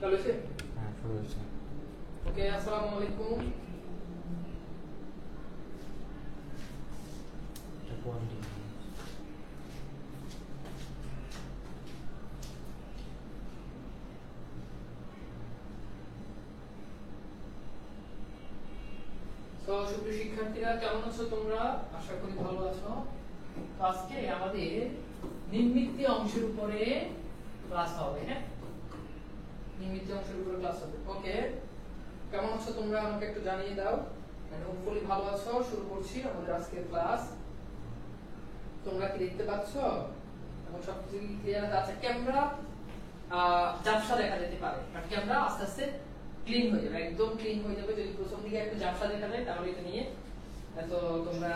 Hello sir. হ্যাঁ, শুরু হয়েছে। ওকে, আসসালামু আলাইকুম। তো সুপ্রিয় শিক্ষার্থীরা, কেমন আছো তোমরা? আশা করি ভালো আছো। তো আজকে আমাদের নিম্মিতি অংশের উপরে ক্লাস হবে। হ্যাঁ, নিম্মিতি অংশের উপরে ক্লাস হবে। ওকে, কেমন আছো তোমরা আমাকে একটু জানিয়ে দাও। এন্ড হোপফুলি ভালো আছো। শুরু করছি আমাদের আজকের ক্লাস। তোমরা কি দেখতে পাচ্ছো এবং সবকিছু কি ক্লিয়ার আছে? ক্যামেরা ঝাপসা দেখা যেতে পারে, বাট ক্যামেরা আস্তে আস্তে ক্লিন হয়ে যাবে, একদম ক্লিন হয়ে যাবে। যদি প্রথম দিকে একটু ঝাপসা দেখা যায় তাহলে এটা নিয়ে তো তোমরা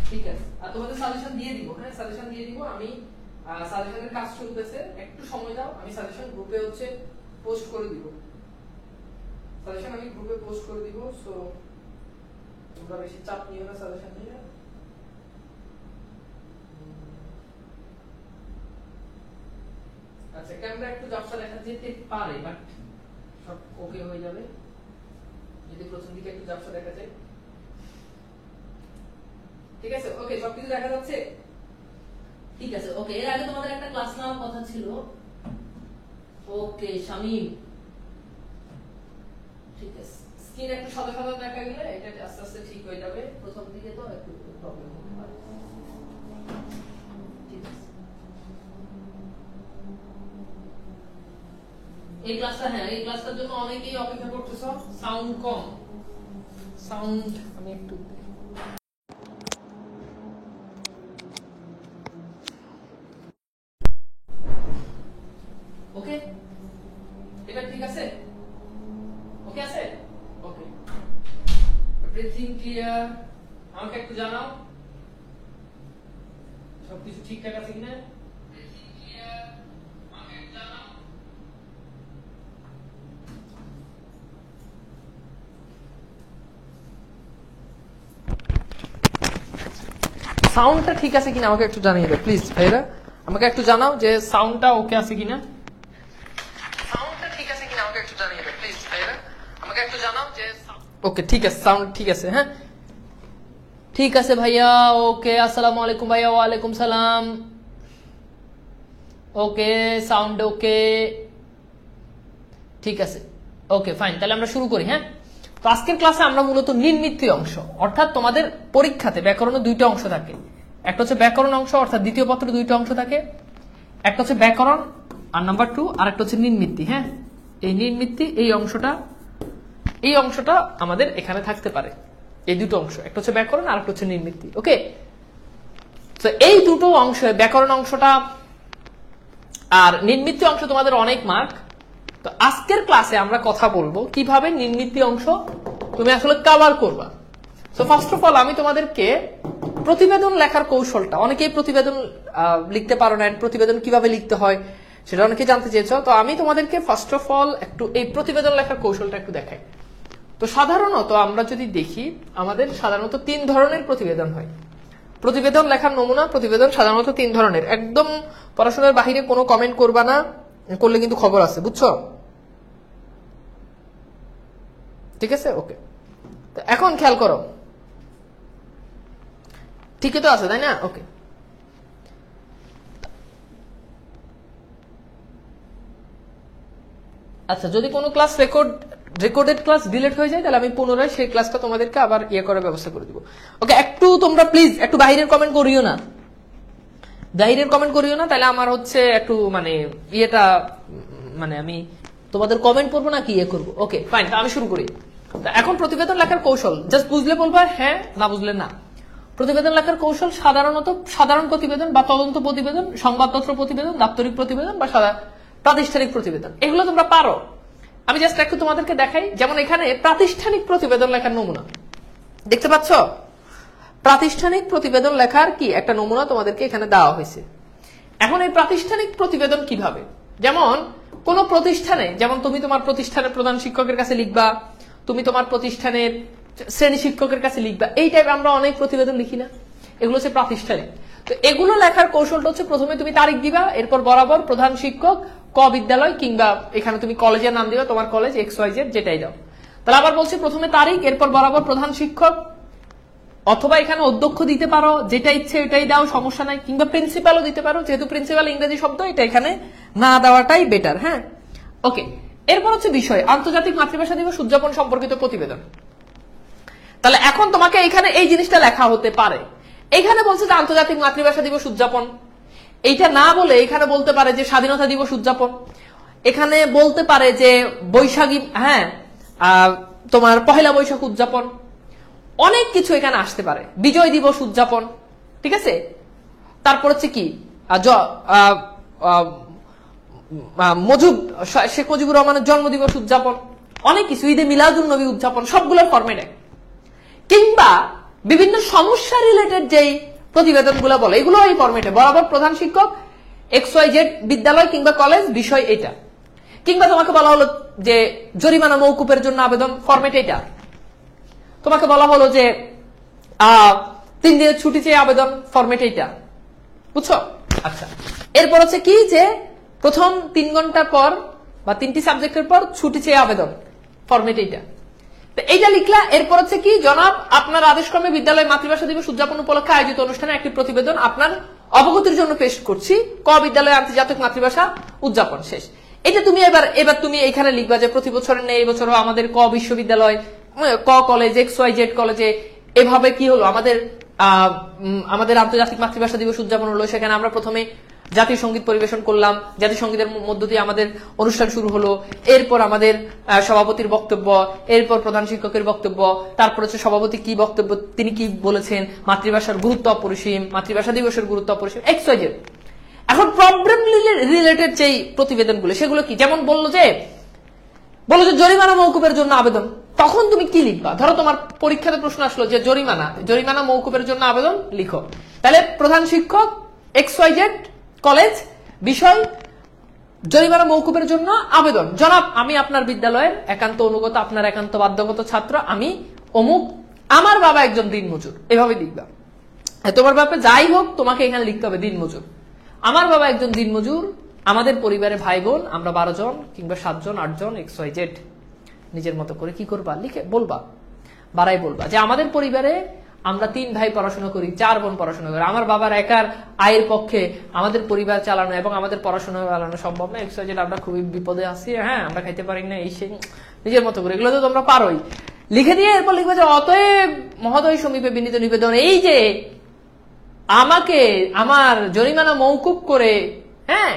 ঠিক আছে। আর তোমাদের সাজেশন দিয়ে দিব। হ্যাঁ, সাজেশন দিয়ে দিব। আমি সাজেশনের কাজ চলতেছে, একটু সময় দাও। আমি সাজেশন গ্রুপে পোস্ট করে দিব। সাজেশন আমি গ্রুপে পোস্ট করে দিব। সো তোমরা বেশি চাপ নিও না সাজেশন নিয়ে। আচ্ছা, ক্যামেরা একটু ঝাপসা দেখা যেতে পারে, বাট সব ওকে হয়ে যাবে যদি প্রথম দিকে একটু ঝাপসা দেখা যায়। ঠিক আছে, ওকে, সবকিছু দেখা যাচ্ছে? ঠিক আছে, ওকে। এর আগে তোমাদের একটা ক্লাস নেওয়ার কথা ছিল। ওকে শামিম, ঠিক আছে। স্ক্রিন একটু সাদা সাদা দেখা গেলে এটা আস্তে আস্তে ঠিক হয়ে যাবে। প্রথম দিকে তো একটু প্রবলেম হতে পারে। ঠিক আছে, এই ক্লাসটা, হ্যাঁ, এই ক্লাসটার জন্য অনেকেই অপেক্ষা করতেছো। সাউন্ড কম, সাউন্ড আমি একটু ওকে, এটা ঠিক আছে? ওকে আছে? ওকে, এভরিথিং ক্লিয়ার? আমাকে একটু জানাও সবকিছু ঠিকঠাক আছে কিনা। সাউন্ডটা ঠিক আছে কিনা আমাকে একটু জানিয়ে দাও প্লিজ ভাইরা। আমাকে একটু জানাও যে সাউন্ডটা ওকে আছে কিনা। সাউন্ডটা ঠিক আছে কিনা আমাকে একটু জানিয়ে দাও প্লিজ ভাইরা। আমাকে একটু জানাও যে ওকে, ঠিক আছে, সাউন্ড ঠিক আছে। হ্যাঁ, ঠিক আছে ভাইয়া। ওকে, আসসালামু আলাইকুম ভাইয়া। ওয়া আলাইকুম সালাম। ওকে, সাউন্ড ওকে, ঠিক আছে। ওকে, ফাইন। তাহলে আমরা শুরু করি। হ্যাঁ, তো আজকের ক্লাসে আমরা মূলত নির্মিতি অংশ, অর্থাৎ তোমাদের পরীক্ষাতে ব্যাকরণের দুইটা অংশ থাকে। একটা হচ্ছে ব্যাকরণ অংশ, অর্থাৎ দ্বিতীয় পত্রে দুইটা অংশ থাকে। একটা হচ্ছে ব্যাকরণ আর নাম্বার 2, আর একটা হচ্ছে নির্মিতি। হ্যাঁ, এই নির্মিতি এই অংশটা আমাদের এখানে থাকতে পারে। এই দুটো অংশ, একটা হচ্ছে ব্যাকরণ আর একটা হচ্ছে নির্মিতি। ওকে, তো এই দুটো অংশ, ব্যাকরণ অংশটা আর নির্মিতি অংশ তোমাদের অনেক মার্ক। তো আজকের ক্লাসে আমরা কথা বলবো কিভাবে নির্মিতি অংশ তুমি আসলে কভার করবা। সো ফার্স্ট অফ অল আমি তোমাদেরকে প্রতিবেদন লেখার কৌশলটা, অনেকেই প্রতিবেদন লিখতে পারো না, প্রতিবেদন কিভাবে লিখতে হয় সেটা অনেকে জানতে চেয়েছো। তো আমি তোমাদেরকে ফার্স্ট অফ অল একটু এই প্রতিবেদন লেখার কৌশলটা একটু দেখাই। তো সাধারণত আমরা যদি দেখি, আমাদের সাধারণত 3 ধরনের প্রতিবেদন হয়। প্রতিবেদন লেখার নমুনা, প্রতিবেদন সাধারণত 3 ধরনের। একদম পড়াশোনার বাহিরে কোনো কমেন্ট করবা না, করলে কিন্তু খবর আছে, বুঝছো? ঠিক আছে, ওকে। তো এখন খেয়াল করো, ঠিকই তো আছে তাই না? ওকে, আচ্ছা, যদি কোনো ক্লাস রেকর্ডেড ক্লাস ডিলিট হয়ে যায় তাহলে আমি পুনরায় সেই ক্লাসটা তোমাদেরকে আবার করার ব্যবস্থা করে দিব। ওকে, একটু তোমরা প্লিজ একটু বাইরের কমেন্ট করিও না, তাহলে আমার হচ্ছে একটু মানে আমি তোমাদের কমেন্ট করবো না কি করবো। ওকে, ফাইন, আমি শুরু করি। এখন প্রতিবেদন লেখার কৌশল জাস্ট বুঝলে বলবা হ্যাঁ, না বুঝলে না। প্রতিবেদন লেখার কৌশল সাধারণত সাধারণ প্রতিবেদন বা তদন্ত প্রতিবেদন, সংবাদপত্র প্রতিবেদন, দাপ্তরিক প্রতিবেদন বা প্রাতিষ্ঠানিক প্রতিবেদন, এগুলো তোমরা পারো। আমি জাস্ট একটু তোমাদেরকে দেখাই। যেমন এখানে প্রাতিষ্ঠানিক প্রতিবেদন লেখার নমুনা দেখতে পাচ্ছ। প্রাতিষ্ঠানিক প্রতিবেদন লেখার কি একটা নমুনা তোমাদেরকে এখানে দেওয়া হয়েছে। এখন এই প্রাতিষ্ঠানিক প্রতিবেদন কিভাবে, যেমন কোন প্রতিষ্ঠানে, যেমন তুমি তোমার প্রতিষ্ঠানের প্রধান শিক্ষকের কাছে লিখবা, তুমি তোমার প্রতিষ্ঠানের শ্রেণী শিক্ষকের কাছে লিখবা, এই টাইপ আমরা অনেক প্রতিবেদন লিখি না, এগুলো হচ্ছে প্রাতিষ্ঠানিক। তো এগুলো লেখার কৌশলটা হচ্ছে প্রথমে তুমি তারিখ দিবা, এরপর বরাবর প্রধান শিক্ষক, ক বিদ্যালয়, কিংবা এখানে তুমি কলেজের নাম দিবা, তোমার কলেজ XYZ যেটাই দাও। তাহলে আবার বলছি প্রথমে তারিখ, এরপর বরাবর প্রধান শিক্ষক, অথবা এখানে অধ্যক্ষ দিতে পারো, যেটা ইচ্ছে এটাই দাও, সমস্যা নাই, কিংবা প্রিন্সিপালও দিতে পারো, যেহেতু প্রিন্সিপাল ইংরেজি শব্দ, এটা এখানে না দেওয়াটাই বেটার। হ্যাঁ, ওকে। এরপর হচ্ছে বিষয়, আন্তর্জাতিক মাতৃভাষা দিবস উদযাপন সম্পর্কিত প্রতিবেদন। তাহলে এখন তোমাকে এখানে এই জিনিসটা লেখা হতে পারে, এখানে বলছে যে আন্তর্জাতিক মাতৃভাষা দিবস উদযাপন, এইটা না বলে এখানে বলতে পারে যে স্বাধীনতা দিবস উদযাপন, এখানে বলতে পারে যে বৈশাখী, হ্যাঁ তোমার পহেলা বৈশাখ উদযাপন, অনেক কিছু এখানে আসতে পারে, বিজয় দিবস উদযাপন, ঠিক আছে। তারপর হচ্ছে কি শেখ মুজিবুর রহমানের জন্মদিবস উদযাপন, অনেক কিছু, ঈদে মিলাদুন নবী উদযাপন, সবগুলোর ফরম্যাট এক। কিংবা বিভিন্ন সমস্যা রিলেটেড যেই প্রতিবেদনগুলো বলে, এগুলো এই ফরম্যাটে, বরাবর প্রধান শিক্ষক, XYZ বিদ্যালয় কিংবা কলেজ, বিষয় এটা। কিংবা তোমাকে বলা হলো যে জরিমানা মওকুফের জন্য আবেদন, ফরম্যাট এটা। তোমাকে বলা হলো যে 3 দিনের ছুটি চেয়ে আবেদন, ফরম্যাট এইটা, বুঝছো? আচ্ছা, এরপর হচ্ছে কি যে প্রথম 3 ঘন্টা পর বা 3টি সাবজেক্টের পর ছুটি চেয়ে আবেদন, ফরম্যাট এইটা। তো এইটা লিখলা। এরপর হচ্ছে কি, জনাব আপনার আদেশক্রমে বিদ্যালয় মাতৃভাষা দিবস উদযাপন উপলক্ষে আয়োজিত অনুষ্ঠানে একটি প্রতিবেদন আপনার অবগতির জন্য পেশ করছি, ক বিদ্যালয় আন্তর্জাতিক মাতৃভাষা উদযাপন, শেষ। এটা তুমি এবার তুমি এখানে লিখবা যে প্রতি বছরের নেই, এই বছরও আমাদের ক বিশ্ববিদ্যালয়, ক কলেজ, XYZ কলেজে এভাবে কি হলো, আমাদের আন্তর্জাতিক মাতৃভাষা দিবস উদযাপন হলো। সেখানে আমরা প্রথমে জাতীয় সঙ্গীত পরিবেশন করলাম, জাতীয় সঙ্গীতের মধ্য দিয়ে আমাদের অনুষ্ঠান শুরু হলো, এরপর আমাদের সভাপতির বক্তব্য, এরপর প্রধান শিক্ষকের বক্তব্য, তারপর হচ্ছে সভাপতি কি বক্তব্য, তিনি কি বলেছেন, মাতৃভাষার গুরুত্ব অপরিসীম, মাতৃভাষা দিবসের গুরুত্ব অপরিসীম, XYZ। এখন প্রবলেম রিলেটেড যেই প্রতিবেদনগুলো, সেগুলো কি, যেমন বললো যে জরিমানা মওকুফের জন্য আবেদন, তখন তুমি কি লিখবা? ধরো তোমার পরীক্ষাতে প্রশ্ন আসলো যে জরিমানা মওকুফের জন্য আবেদন লিখো, তাহলে প্রধান শিক্ষক, XYZ কলেজ, বিষয় জরিমানা মওকুফের জন্য আবেদন, জনাব আমি আপনার বিদ্যালয়ের একান্ত অনুগত, আপনার একান্ত বাধ্যগত ছাত্র, আমি অমুক, আমার বাবা একজন দিনমজুর, এভাবে লিখবা। তোমার বাবা যাই হোক, তোমাকে এখানে লিখতে হবে দিনমজুর, আমার বাবা একজন দিনমজুর, আমাদের পরিবারে ভাই বোন আমরা 12 জন কিংবা 7 জন 8 জন, XYZ নিজের মতো করে কি করবা, লিখে বলবা, বাড়াই বলবা যে আমাদের পরিবারে আমরা 3 ভাই পড়াশোনা করি, 4 বোন পড়াশোনা করি, আমার বাবার একার আয়ের পক্ষে আমাদের পরিবার চালানো এবং আমাদের পড়াশোনা চালানো সম্ভব না, XYZ আমরা খুবই বিপদে আছি, হ্যাঁ আমরা খাইতে পারি না, এই সেই, নিজের মতো করে, এগুলো তো তোমরা পারোই। লিখে দিয়ে এরপর লিখবে যে অতএব মহোদয় সমীপে বিনীত নিবেদন, এই যে আমাকে আমার জরিমানা মওকুফ করে, হ্যাঁ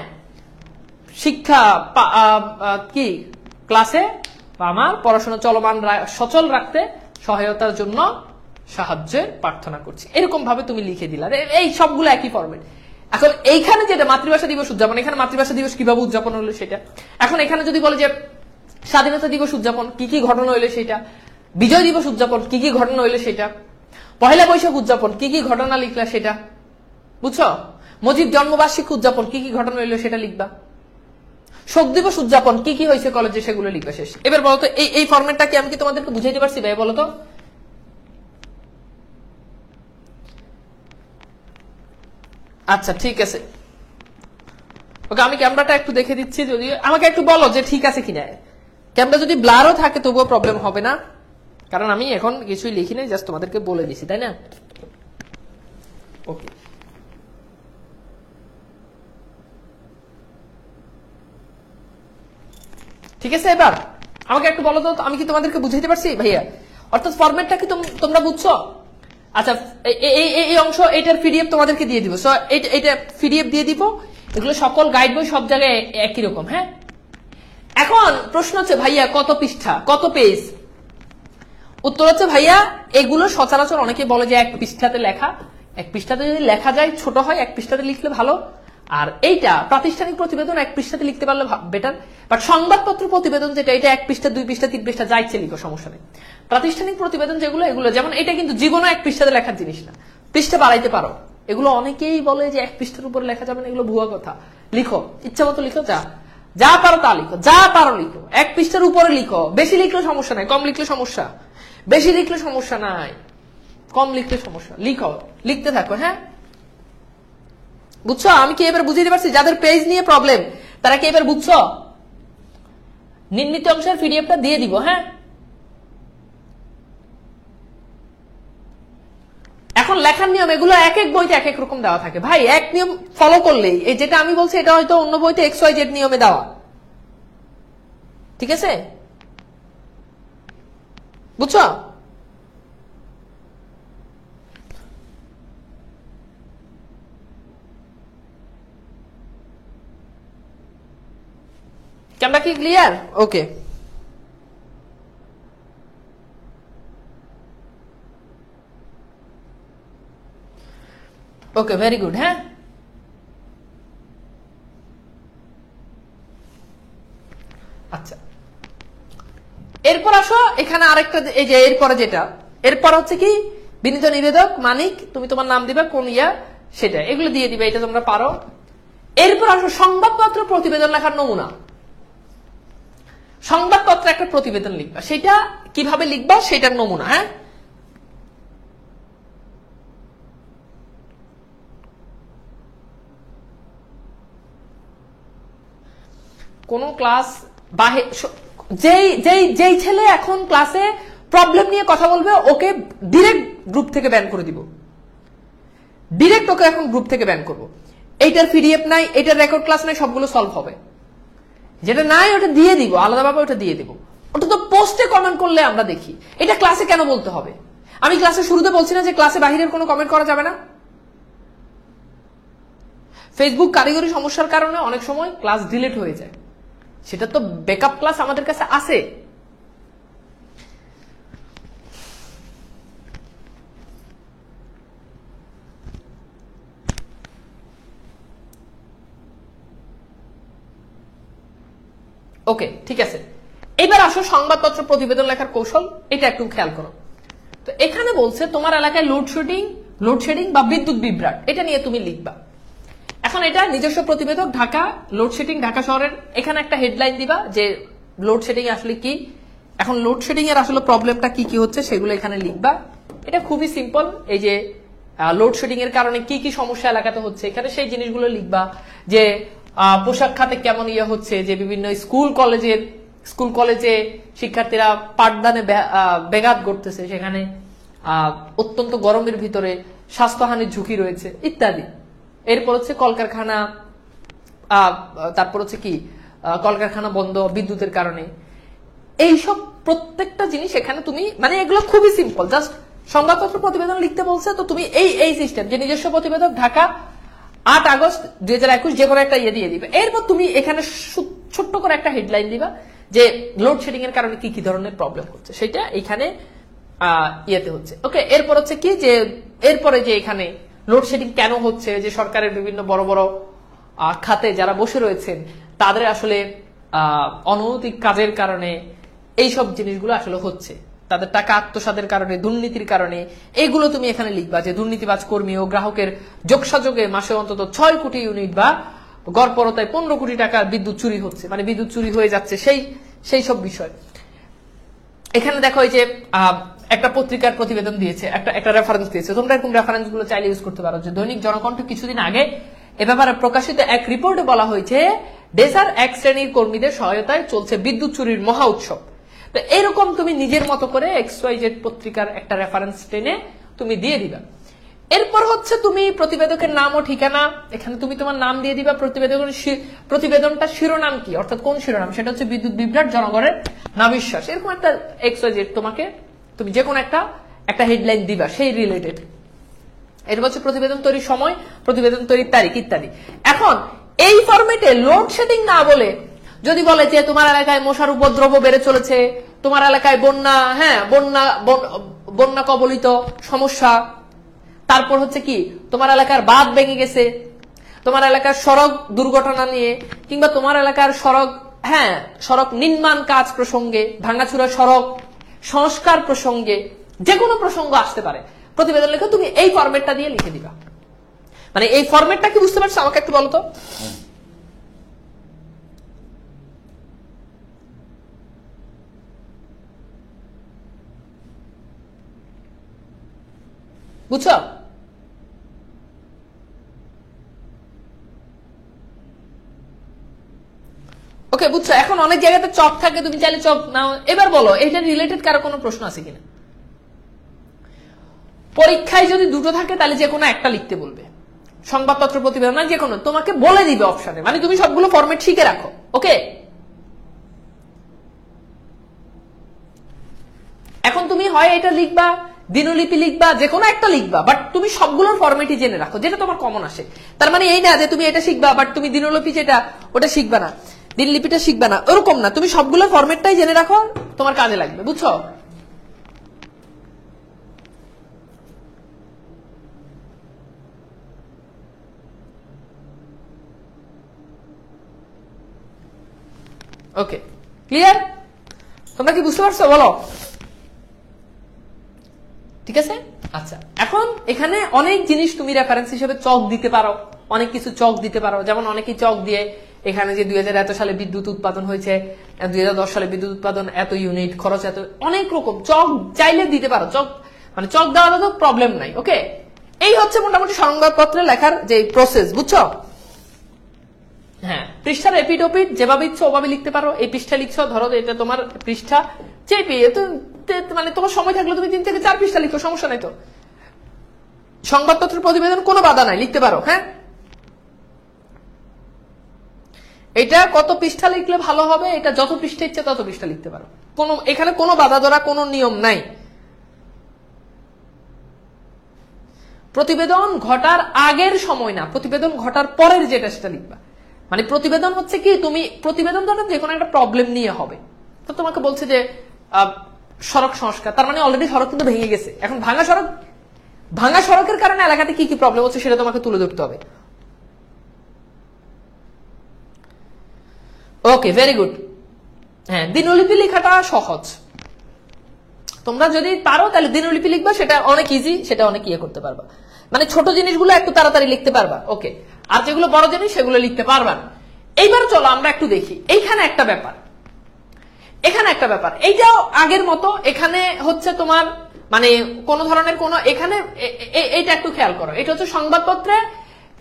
শিক্ষা কি ক্লাসে আমার পড়াশোনা চলমান সচল রাখতে সহায়তার জন্য সাহায্যের প্রার্থনা করছি, এরকম ভাবে তুমি লিখে দিলা। এই সবগুলো একই ফরম্যাট। এখন এইখানে যেটা মাতৃভাষা দিবস উদযাপন, এখানে মাতৃভাষা দিবস কিভাবে উদযাপন হলো সেটা। এখন এখানে যদি বলে যে স্বাধীনতা দিবস উদযাপন, কি কি ঘটনা হইলো সেটা, বিজয় দিবস উদযাপন, কি কি ঘটনা হইলো সেটা, পহেলা বৈশাখ উদযাপন, কি কি ঘটনা লিখলা সেটা, বুঝছো? মুজিব জন্মবার্ষিকী উদযাপন, কি কি ঘটনা হইলো সেটা লিখবা। শোক দিবস উদযাপন, কি কি হয়েছে কলেজে সেগুলো লিখবা, শেষ। এবার বলতো এই ফরম্যাটটা কি আমি কি তোমাদেরকে বুঝাইতে পারছি ভাই, বলতো? আচ্ছা ঠিক আছে, ওকে আমি ক্যামেরাটা একটু দেখে দিচ্ছি, যদি আমাকে একটু বলো যে ঠিক আছে কিনা। ক্যামেরা যদি ব্লারও থাকে তবুও প্রবলেম হবে না, কারণ আমি এখন কিছুই লিখি নাই, জাস্ট তোমাদেরকে বলে দিছি, তাই না? ওকে, ঠিক আছে। এবার আমাকে একটু বলো তো, আমি কি তোমাদেরকে বুঝাইতে পারছি ভাইয়া? অর্থাৎ ফরম্যাটটা কি তোমরা বুঝছো? আচ্ছা, এই অংশ এটার পিডিএফ তোমাদেরকে দিয়ে দিব, এটা পিডিএফ দিয়ে দিব, এগুলো সকল গাইড বই সব জায়গায় একই রকম। হ্যাঁ, এখন প্রশ্ন হচ্ছে ভাইয়া কত পৃষ্ঠা, কত পেজ? উত্তর হচ্ছে ভাইয়া এগুলো সচরাচর অনেকে বলে যে 1 পৃষ্ঠাতে লেখা, 1 পৃষ্ঠাতে যদি লেখা যায় ছোট হয়, 1 পৃষ্ঠাতে লিখলে ভালো। আর এইটা প্রাতিষ্ঠানিক প্রতিবেদন 1 পৃষ্ঠাতে লিখতে পারলে বেটার, বাট সংবাদপত্র প্রতিবেদন যেটা, এটা 1 পৃষ্ঠা 2 পৃষ্ঠা 3 পৃষ্ঠা যা ইচ্ছে লিখো, সমস্যা নেই। প্রাতিষ্ঠানিক প্রতিবেদন যেগুলো, এগুলো যেমন এটা কিন্তু জীবনে 1 পৃষ্ঠাতে লেখার জিনিস না, পৃষ্ঠা বাড়াইতে পারো। এগুলো অনেকেই বলে যে 1 পৃষ্ঠার উপরে লেখা যাবে না, এগুলো ভুয়া কথা। লিখো, ইচ্ছা মতো লিখো, যা পারো তা লিখো, যা পারো লিখো। 1 পৃষ্ঠার উপরে লিখো, বেশি লিখলে সমস্যা নাই, কম লিখলে সমস্যা, বেশি লিখলে সমস্যা নাই, কম লিখলে সমস্যা। লিখো, লিখতে থাকো। হ্যাঁ, বুঝছো? আমি কি এবার বুঝিয়ে পারছি? যাদের পেজ নিয়ে প্রবলেম তারা কি এবার বুঝছো? নির্মিত অংশের পিডিএফটা দিয়ে দিব। হ্যাঁ, এখন লেখার নিয়ম এগুলো এক এক বইতে এক এক রকম দেওয়া থাকে ভাই। এক নিয়ম ফলো করলেই, এই যেটা আমি বলছি এটা হয়তো অন্য বইতে XYZ নিয়মে দেওয়া, ঠিক আছে? বুঝছো? ক্যামেরা কি ক্লিয়ার? ওকে, ওকে, ভেরি গুড। হ্যাঁ, আচ্ছা, এরপর আসো এখানে আরেকটা, এই যে এরপরে যেটা, এরপর হচ্ছে কি বিনীত নিবেদক মানিক, তুমি তোমার নাম দিবা, কোন ইয়া সেটা, এগুলো দিয়ে দিবে, এটা তোমরা পারো। এরপর আসো সংবাদপত্র প্রতিবেদন লেখার নমুনা। সংবাদপত্রে একটা প্রতিবেদন লিখবা, সেটা কিভাবে লিখবা সেটার নমুনা। হ্যাঁ, কোন ক্লাস বাহির, যেই ছেলে এখন ক্লাসে প্রবলেম নিয়ে কথা বলবে ওকে ডিরেক্ট গ্রুপ থেকে ব্যান করে দিব, ডিরেক্ট ওকে এখন গ্রুপ থেকে ব্যান করবো। এইটার পিডিএফ নাই, এইটার রেকর্ড ক্লাস নাই, সবগুলো সলভ হবে। যেটা নাই ওটা দিয়ে দিব, আলাদাভাবে ওটা দিয়ে দিব। ওটা তো পোস্টে কমেন্ট করলে আমরা দেখি। এটা ক্লাসে কেন বলতে হবে? আমি ক্লাসে শুরুতে বলছি না যে ক্লাসে বাহিরের কোনো কমেন্ট করা যাবে না? ফেসবুক কারিগরি সমস্যার কারণে অনেক সময় ক্লাস ডিলিট হয়ে যায়, সেটা তো ব্যাকআপ ক্লাস আমাদের কাছে আছে। ওকে, ঠিক আছে। এবার আসো সংবাদপত্র প্রতিবেদন লেখার কৌশল, এটা একটু খেয়াল করো। তো এখানে বলছে তোমার এলাকায় লোডশেডিং বা বিদ্যুৎ বিভ্রাট, এটা নিয়ে তুমি লিখবা। এখন এটা নিজস্ব প্রতিবেদক ঢাকা, লোডশেডিং ঢাকা শহরের, এখানে একটা হেডলাইন দিবা যে লোডশেডিং আসলে কি, এখন লোডশেডিং এর আসলে প্রবলেমটা কি কি হচ্ছে সেগুলো এখানে লিখবা। এটা খুবই সিম্পল, এই যে লোডশেডিং এর কারণে কি কি সমস্যা এলাকাতে হচ্ছে এখানে সেই জিনিসগুলো লিখবা। যে পোশাক খাতে কেমন ইয়ে হচ্ছে, যে বিভিন্ন স্কুল কলেজে শিক্ষার্থীরা পাঠদানে ব্যাঘাত ঘটতেছে, সেখানে অত্যন্ত গরমের ভিতরে স্বাস্থ্যহানির ঝুঁকি রয়েছে ইত্যাদি। এরপর হচ্ছে কলকারখানা, তারপর হচ্ছে কি কলকারখানা বন্ধ বিদ্যুতের কারণে, এইসব প্রত্যেকটা জিনিস এখানে তুমি, মানে এগুলো খুবই সিম্পল, জাস্ট সংবাদপত্র প্রতিবেদন লিখতে বলছে তো তুমি এই সিস্টেম, যে নিজস্ব প্রতিবেদক ঢাকা 8 আগস্ট 2021, যে কোনো একটা ইয়ে দিয়ে দিবে। এরপর তুমি এখানে ছোট্ট করে একটা হেডলাইন দিবা যে লোডশেডিং এর কারণে কি কি ধরনের প্রবলেম হচ্ছে, সেটা এখানে ইয়েতে হচ্ছে। ওকে, এরপর হচ্ছে কি যে এরপরে যে এখানে লোডশেডিং কেন হচ্ছে, যে সরকারের বিভিন্ন বড় বড় খাতে যারা বসে রয়েছেন তাদের আসলে অনৈতিক কাজের কারণে এইসব জিনিসগুলো আসলে হচ্ছে, তাদের টাকা আত্মসাতের কারণে, দুর্নীতির কারণে, এগুলো তুমি এখানে লিখবা। যে দুর্নীতিবাজ কর্মী ও গ্রাহকের যোগসাযোগে মাসে অন্তত 6 কোটি ইউনিট বা গড়পড়তায় 15 কোটি টাকার বিদ্যুৎ চুরি হচ্ছে, মানে বিদ্যুৎ চুরি হয়ে যাচ্ছে, সেই সব বিষয়। এখানে দেখো এই যে একটা পত্রিকার প্রতিবেদন দিয়েছে, একটা রেফারেন্স দিয়েছে, তোমরা এরকম রেফারেন্স গুলো চাইলে ইউজ করতে পারো। যে দৈনিক জনকণ্ঠ কিছুদিন আগে এ ব্যাপারে প্রকাশিত এক রিপোর্টে বলা হয়েছে ডেসার এক শ্রেণীর কর্মীদের সহায়তায় চলছে বিদ্যুৎ চুরির মহা উৎসব। তো এরকম তুমি নিজের মতো করে XYZ পত্রিকার একটা রেফারেন্স টেনে তুমি দিয়ে দিবা। এরপর হচ্ছে তুমি প্রতিবেদকের নাম ও ঠিকানা, এখানে তুমি তোমার নাম দিয়ে দিবা। প্রতিবেদনটা শিরোনাম কি, অর্থাৎ কোন শিরোনাম, সেটা হচ্ছে বিদ্যুৎ বিভ্রাট, জনগণের নাবিশ্বাস, এরকম একটা XYZ তোমাকে, তুমি যে কোনো একটা হেডলাইন দিবা সেই রিলেটেড। এরপর হচ্ছে প্রতিবেদন তৈরির সময়, প্রতিবেদন তৈরির তারিখ ইত্যাদি। এখন এই ফরম্যাটে লোডশেডিং না বলে যদি বলে যে তোমার এলাকায় মশার উপদ্রব বেড়ে চলেছে, তোমার এলাকায় বন্যা কবলিত সমস্যা, তারপর হচ্ছে কি তোমার এলাকার বাঁধ ভেঙে গেছে, তোমার এলাকার সড়ক দুর্ঘটনা নিয়ে, কিংবা তোমার এলাকার সড়ক নির্মাণ কাজ প্রসঙ্গে, ভাঙাচুরা সড়ক সংস্কার প্রসঙ্গে, যে কোনো প্রসঙ্গ আসতে পারে, প্রতিবেদন লিখে তুমি এই ফরম্যাটটা দিয়ে লিখে দিবা। মানে এই ফরম্যাটটা কি বুঝতে পারছো? আমাকে একটু বলো তো। বুঝছো? বুঝছো? এখন অনেক জায়গাতে চক থাকে, তুমি চাইলে চক নাও। এবার বলো এটা রিলেটেড কারো কোনো প্রশ্ন আছে কিনা? পরীক্ষায় যদি দুটো থাকে তাহলে যে কোনো একটা লিখতে বলবে, সংবাদপত্র প্রতিবেদন না যে কোনো, তোমাকে বলে দিবে অপশনে, মানে তুমি সবগুলো ফরম্যাট শিখে রাখো। ওকে, এখন তুমি হয় এটা লিখবা, দিনলিপি লিখবা, যে কোনো একটা লিখবা, বাট তুমি সবগুলোর ফরম্যাটই জেনে রাখো যেটা তোমার কমন আসে। তার মানে এই না যে তুমি এটা শিখবা বাট তুমি দিনলিপি যেটা ওটা শিখবা না, দিনলিপিটা শিখবা না, ওরকম না। তুমি সবগুলোর ফরম্যাটটাই জেনে রাখো, তোমার কাজে লাগবে, বুঝছো? ওকে, ক্লিয়ার? তোমরা কি বুঝতে পারছো বলো? ঠিক আছে, আচ্ছা। এখন এখানে অনেক জিনিস তুমি রেফারেন্স হিসেবে চক দিতে পারো, অনেক কিছু চক দিতে পারো। যেমন অনেকেই চক দিয়ে এখানে যে 2000 এত সালে বিদ্যুৎ উৎপাদন হয়েছে, 2010 সালে বিদ্যুৎ উৎপাদন এত ইউনিট, খরচ এত, অনেক রকম চক চাইলে দিতে পারো। চক মানে চক দেওয়াটা তো প্রবলেম নাই। ওকে, এই হচ্ছে মোটামুটি সংবাদপত্রে লেখার যে প্রসেস, বুঝছো? হ্যাঁ, পৃষ্ঠার এপিড ওপিড যেভাবে ইচ্ছো ওভাবে লিখতে পারো। এই পৃষ্ঠা লিখছো, ধরো এটা তোমার পৃষ্ঠা, চেপে মানে তোমার সময় থাকলে তুমি 3 থেকে 4 পৃষ্ঠা লিখো, সমস্যা নাই তো। সংবাদপত্র প্রতিবেদন কোনো বাধা নাই, লিখতে পারো। হ্যাঁ, এটা কত পৃষ্ঠা লিখলে ভালো হবে, এটা যত পৃষ্ঠা ইচ্ছে তত পৃষ্ঠা লিখতে পারো, কোনো এখানে কোনো বাধা ধরা কোনো নিয়ম নাই। প্রতিবেদন ঘটার আগের সময় না, প্রতিবেদন ঘটার পরের যেটা সেটা লিখবা। মানে প্রতিবেদন হচ্ছে কি, তুমি প্রতিবেদন ধরো যে কোনো একটা প্রবলেম নিয়ে হবে, তো তোমাকে বলছে যে সড়ক সংস্কার, তার মানে অলরেডি সড়ক কিন্তু ভেঙে গেছে। এখন ভাঙা সড়কের কারণে এলাকাতে কি কি প্রবলেম হচ্ছে সেটা তোমাকে তুলে ধরতে হবে। ওকে, ভেরি গুড। হ্যাঁ, দিনলিপি লেখাটা সহজ, তোমরা যদি পারো তাহলে দিনলিপি লিখবা, সেটা অনেক ইজি, সেটা অনেক ইয়ে করতে পারবা, মানে ছোট জিনিসগুলো একটু তাড়াতাড়ি লিখতে পারবা। ওকে, আর যেগুলো বড় জিনিস সেগুলো লিখতে পারবা না। এইবার চলো আমরা একটু দেখি, এইখানে একটা ব্যাপার, এইটাও আগের মতো। এখানে হচ্ছে তোমার মানে কোন ধরনের কোন, এখানে এইটা একটু খেয়াল করো, এটা হচ্ছে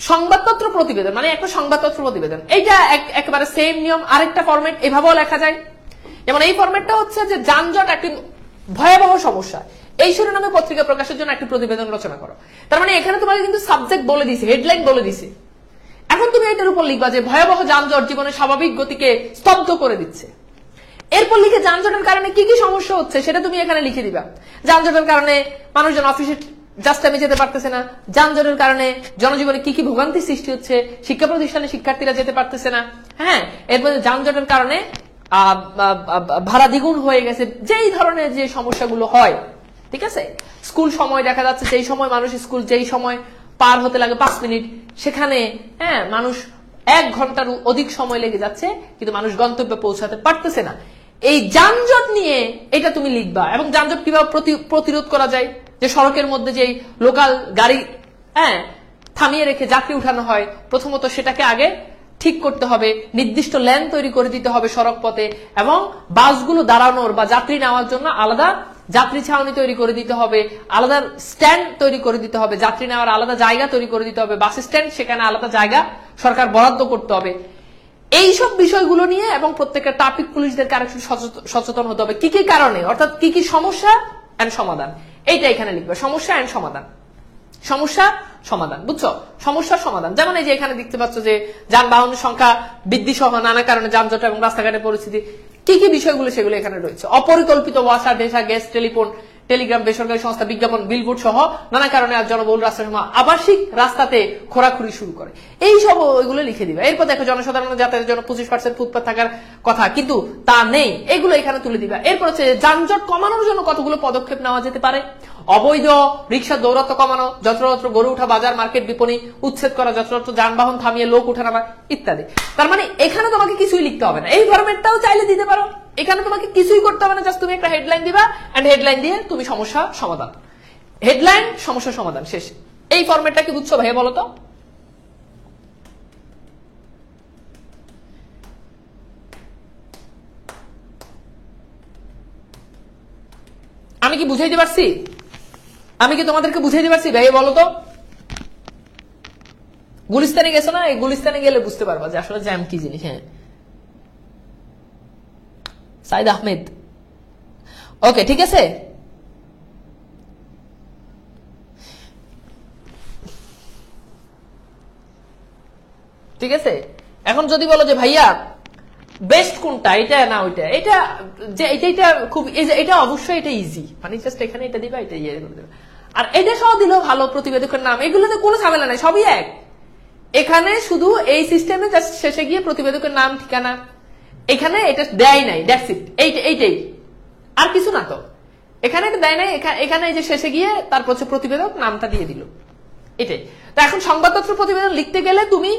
সংবাদপত্র প্রতিবেদন, মানে একটা সংবাদপত্র প্রতিবেদন। এইটা একেবারে সেম নিয়ম। আরেকটা ফরম্যাট এভাবেও লেখা যায়, যেমন এই ফরম্যাটটা হচ্ছে যে যানজট একটি ভয়াবহ সমস্যা, এই শিরোনামে পত্রিকা প্রকাশের জন্য একটি প্রতিবেদন রচনা করো। তার মানে এখানে তোমাকে কিন্তু সাবজেক্ট বলে দিছে, হেডলাইন বলে দিছে। এখন তুমি এটার উপর লিখবা যে ভয়াবহ যানজট জীবনের স্বাভাবিক গতিকে স্তব্ধ করে দিচ্ছে। এরপর লিখে যানজটের কারণে কি কি সমস্যা হচ্ছে সেটা তুমি এখানে লিখে দিবা। যানজটের কারণে মানুষজন অফিসে জাস্ট টাইমে যেতে পারতেছে না, যানজটের কারণে জনজীবনে কি কি ভোগান্তি সৃষ্টি হচ্ছে, শিক্ষা প্রতিষ্ঠানে শিক্ষার্থীরা যেতে পারতেছে না। হ্যাঁ, এরপর যানজটের কারণে ভাড়া দ্বিগুণ হয়ে গেছে, যেই ধরনের যে সমস্যাগুলো হয়। ঠিক আছে, স্কুল সময় দেখা যাচ্ছে সেই সময় মানুষ স্কুল যেই সময় পার হতে লাগে 5 মিনিট, সেখানে হ্যাঁ মানুষ 1 ঘন্টার অধিক সময় লেগে যাচ্ছে, কিন্তু মানুষ গন্তব্যে পৌঁছাতে পারতেছে না। এই যানজট নিয়ে এটা তুমি লিখবা, এবং যানজট কিভাবে প্রতিরোধ করা যায়, যে সড়কের মধ্যে যে লোকাল গাড়ি থামিয়ে রেখে যাত্রী উঠানো হয়, প্রথমত সেটাকে আগে ঠিক করতে হবে, নির্দিষ্ট লেন তৈরি করে দিতে হবে সড়ক পথে, এবং বাসগুলো দাঁড়ানোর বা যাত্রী নেওয়ার জন্য আলাদা যাত্রী ছাউনি তৈরি করে দিতে হবে, আলাদা স্ট্যান্ড তৈরি করে দিতে হবে, যাত্রী নেওয়ার আলাদা জায়গা তৈরি করে দিতে হবে, বাস স্ট্যান্ড সেখানে আলাদা জায়গা সরকার বরাদ্দ করতে হবে। এইসব বিষয়গুলো নিয়ে এবং প্রত্যেকটা ট্রাফিক পুলিশদেরকে আরেকটু সচেতন হতে হবে, কি কি কারণে, অর্থাৎ কি কি সমস্যা এন্ড সমাধান, এইটা এখানে লিখবে, সমস্যা এন্ড সমাধান, সমস্যা সমাধান, বুঝছো? সমস্যার সমাধান। যেমন এই যে এখানে দেখতে পাচ্ছ যে যানবাহনের সংখ্যা বৃদ্ধি সহ নানা কারণে যানজট এবং রাস্তাঘাটের পরিস্থিতি, কি কি বিষয়গুলো সেগুলো এখানে রয়েছে। অপরিকল্পিত ওয়াসা, ডেসা, গ্যাস, টেলিফোন, টেলিগ্রাম, বেসরকারি সংস্থা, বিজ্ঞাপন, বিলবোর্ড সহ নানা কারণে জনবহুল রাস্তাসমূহ আবাসিক রাস্তাতে খোরাখুরি শুরু করে, এই সব এগুলো লিখে দিবে। এরপর দেখো জনসাধারণের যাতায়াতের জন্য 25% ফুটপাত থাকার কথা, কিন্তু তা নেই, এগুলো এখানে তুলে দিবে। এরপর হচ্ছে যানজট কমানোর জন্য কতগুলো পদক্ষেপ নেওয়া যেতে পারে, অবৈধ রিক্সার দৌরাত্ম্য কমানো, যত্রতত্র গড়ে ওঠা বাজার, মার্কেট, বিপণী উচ্ছেদ করা, যত্রতত্র যানবাহন থামিয়ে লোক উঠানামা ইত্যাদি। তার মানে এখানে তোমাকে কিছুই লিখতে হবে না, এই ফরম্যাটটাও চাইলে দিতে পারো, এখানে তোমাকে কিছুই করতে হবে না, জাস্ট তুমি একটা হেডলাইন দিবা, এন্ড হেডলাইন দিয়ে তুমি সমস্যা সমাধান, হেডলাইন সমস্যা সমাধান, শেষ। এই ফরম্যাটটা কি বুঝছো ভাইয়া বলো তো? আমি কি বুঝাইতে পারছি? আমি কি তোমাদেরকে বুঝাইতে পারছি ভাই বলো তো? গুলিস্তানে গেছো না, এই গুলিস্তানে গেলে বুঝতে পারবা যে আসলে জ্যাম কি জিনিস। হ্যাঁ, সাইদ আহমেদ, ওকে ঠিক আছে। ঠিক আছে, এখন যদি বলো যে ভাইয়া বেস্ট কোনটা, এটা না ওইটা, এটা যে এটা খুব, এটা অবশ্যই এটা ইজি, মানে জাস্ট এখানে এটা দিবা, এটা ইয়ে করে দেবে, আর এটা সহ দিলেও ভালো, প্রতিবেদকের নাম, এগুলোতে কোনো ঝামেলা নাই, সবই এক। এখানে শুধু এই সিস্টেমে জাস্ট শেষে গিয়ে প্রতিবেদকের নাম ঠিকানা, এখানে এটা দেয় নাই, দ্যাটস ইট, এইটাই, আর কিছু না তো এখানে এটা দেয় নাই। এখানে এই যে শেষে গিয়ে তারপর হচ্ছে প্রতিবেদক নামটা দিয়ে দিল, এটাই। তো এখন সংবাদপত্র প্রতিবেদন লিখতে গেলে তুমি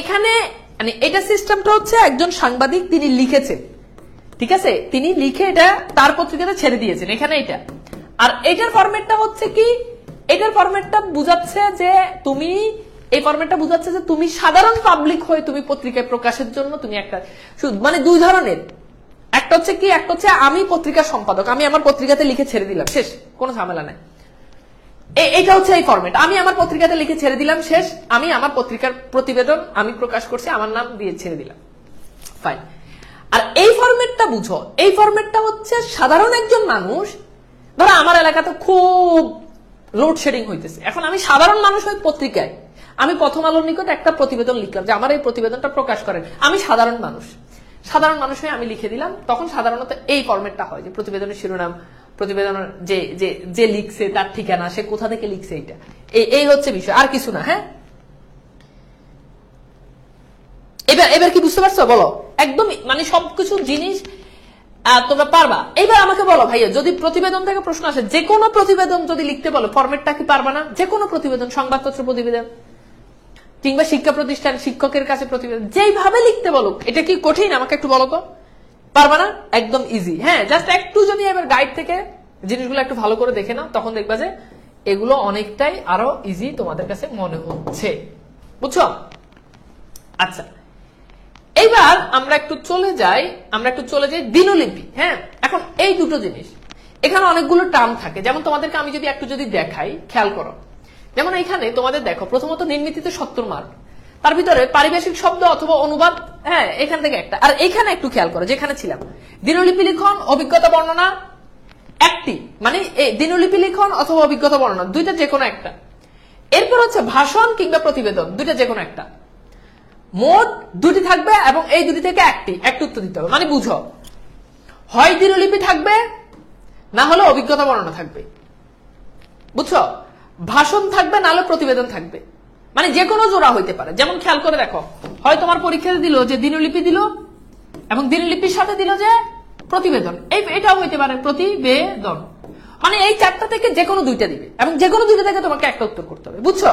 এখানে মানে এটা সিস্টেমটা হচ্ছে একজন সাংবাদিক তিনি লিখেছেন, ঠিক আছে, তিনি লিখে এটা তার পত্রিকাতে ছেড়ে দিয়েছেন, এখানে এটা। আর এটার ফরম্যাটটা হচ্ছে কি, এটার ফরম্যাটটা বুঝাচ্ছে যে তুমি, এই ফরম্যাটটা বুঝাচ্ছে যে তুমি সাধারণ পাবলিক হয়ে তুমি পত্রিকায় প্রকাশের জন্য তুমি একটা, মানে দুই ধরনের, একটা হচ্ছে কি, একটা হচ্ছে আমি পত্রিকার সম্পাদক, আমি আমার পত্রিকাতে লিখে ছেড়ে দিলাম, শেষ, কোনো ঝামেলা নাই। এটা হচ্ছে এই ফরম্যাট, আমি আমার পত্রিকাতে লিখে ছেড়ে দিলাম, শেষ, আমি আমার পত্রিকার প্রতিবেদন আমি প্রকাশ করছি, আমার নাম দিয়ে ছেড়ে দিলাম, ফাইন। আর এই ফরম্যাটটা বুঝো, এই ফরম্যাটটা হচ্ছে সাধারণ একজন মানুষ, ধরো আমার এলাকাতে খুব লোডশেডিং হইতেছে, এখন আমি সাধারণ মানুষ হয়ে পত্রিকায় আমি প্রথম আলোর নিকট একটা প্রতিবেদন লিখলাম যে আমার এই প্রতিবেদনটা প্রকাশ করেন, আমি সাধারণ মানুষ হয়ে আমি লিখে দিলাম, তখন সাধারণত এই ফরম্যাটটা হয় যে প্রতিবেদনের শিরোনাম, প্রতিবেদনের যে লিখছে তার ঠিকানা, সে কোথা থেকে লিখছে, এইটা এই হচ্ছে বিষয়, আর কিছু না। হ্যাঁ, এবার কি বুঝতে পারছো বলো, একদম মানে সবকিছু জিনিস তোমরা পারবা। এবার আমাকে বলো ভাইয়া, যদি প্রতিবেদন থেকে প্রশ্ন আসে, যে কোনো প্রতিবেদন যদি লিখতে বলো, ফরম্যাটটা কি পারবা না? যে কোনো প্রতিবেদন, সংবাদপত্র প্রতিবেদন কিংবা শিক্ষা প্রতিষ্ঠান, শিক্ষকের কাছে প্রতিবেদন, যেইভাবে লিখতে বলো, এটা কি কঠিন? আমাকে একটু বলো তো, পারবা না? একদম ইজি। হ্যাঁ, জাস্ট একটু যদি এবার গাইড থেকে জিনিসগুলো একটু ভালো করে দেখে নাও, তখন দেখবা যে এগুলো অনেকটাই আরো ইজি তোমাদের কাছে মনে হচ্ছে, বুঝছো? আচ্ছা, এইবার আমরা একটু চলে যাই দিনলিপি। হ্যাঁ, এখন এই দুটো জিনিস, এখানে অনেকগুলো টার্ম থাকে, যেমন তোমাদেরকে আমি যদি একটু দেখাই, খেয়াল করো, যেমন এখানে তোমাদের দেখো, প্রথমত নির্মিতিতে 70 মার্ক, তার ভিতরে পারিভাষিক শব্দ অথবা অনুবাদ, হ্যাঁ এখান থেকে একটা, আর এখানে একটু খেয়াল করো, যেখানে ছিলাম দিনলিপি লিখন, অভিজ্ঞতা বর্ণনা একটি, মানে দিনলিপি লিখন অথবা অভিজ্ঞতা বর্ণনা, দুইটা যে কোনো একটা। এরপর হচ্ছে ভাষণ কিংবা প্রতিবেদন, দুইটা যে কোনো একটা। মোট দুটি থাকবে এবং এই দুটি থেকে একটি উত্তর দিতে হবে, মানে বুঝো, হয় দিনলিপি থাকবে, না হলে অভিজ্ঞতা বর্ণনা থাকবে, বুঝছো? ভাষণ থাকবে, না হলে প্রতিবেদন থাকবে, মানে যে কোনো জোড়া হইতে পারে। যেমন খেয়াল করে দেখো, হয় তোমার পরীক্ষাতে দিল যে দিনলিপি দিল এবং দিনলিপির সাথে দিল যে প্রতিবেদন, এটাও হইতে পারে প্রতিবেদন, মানে এই চারটা থেকে যে কোনো দুইটা দিবে এবং যে কোনো দুইটা থেকে তোমাকে একটা উত্তর করতে হবে, বুঝছো?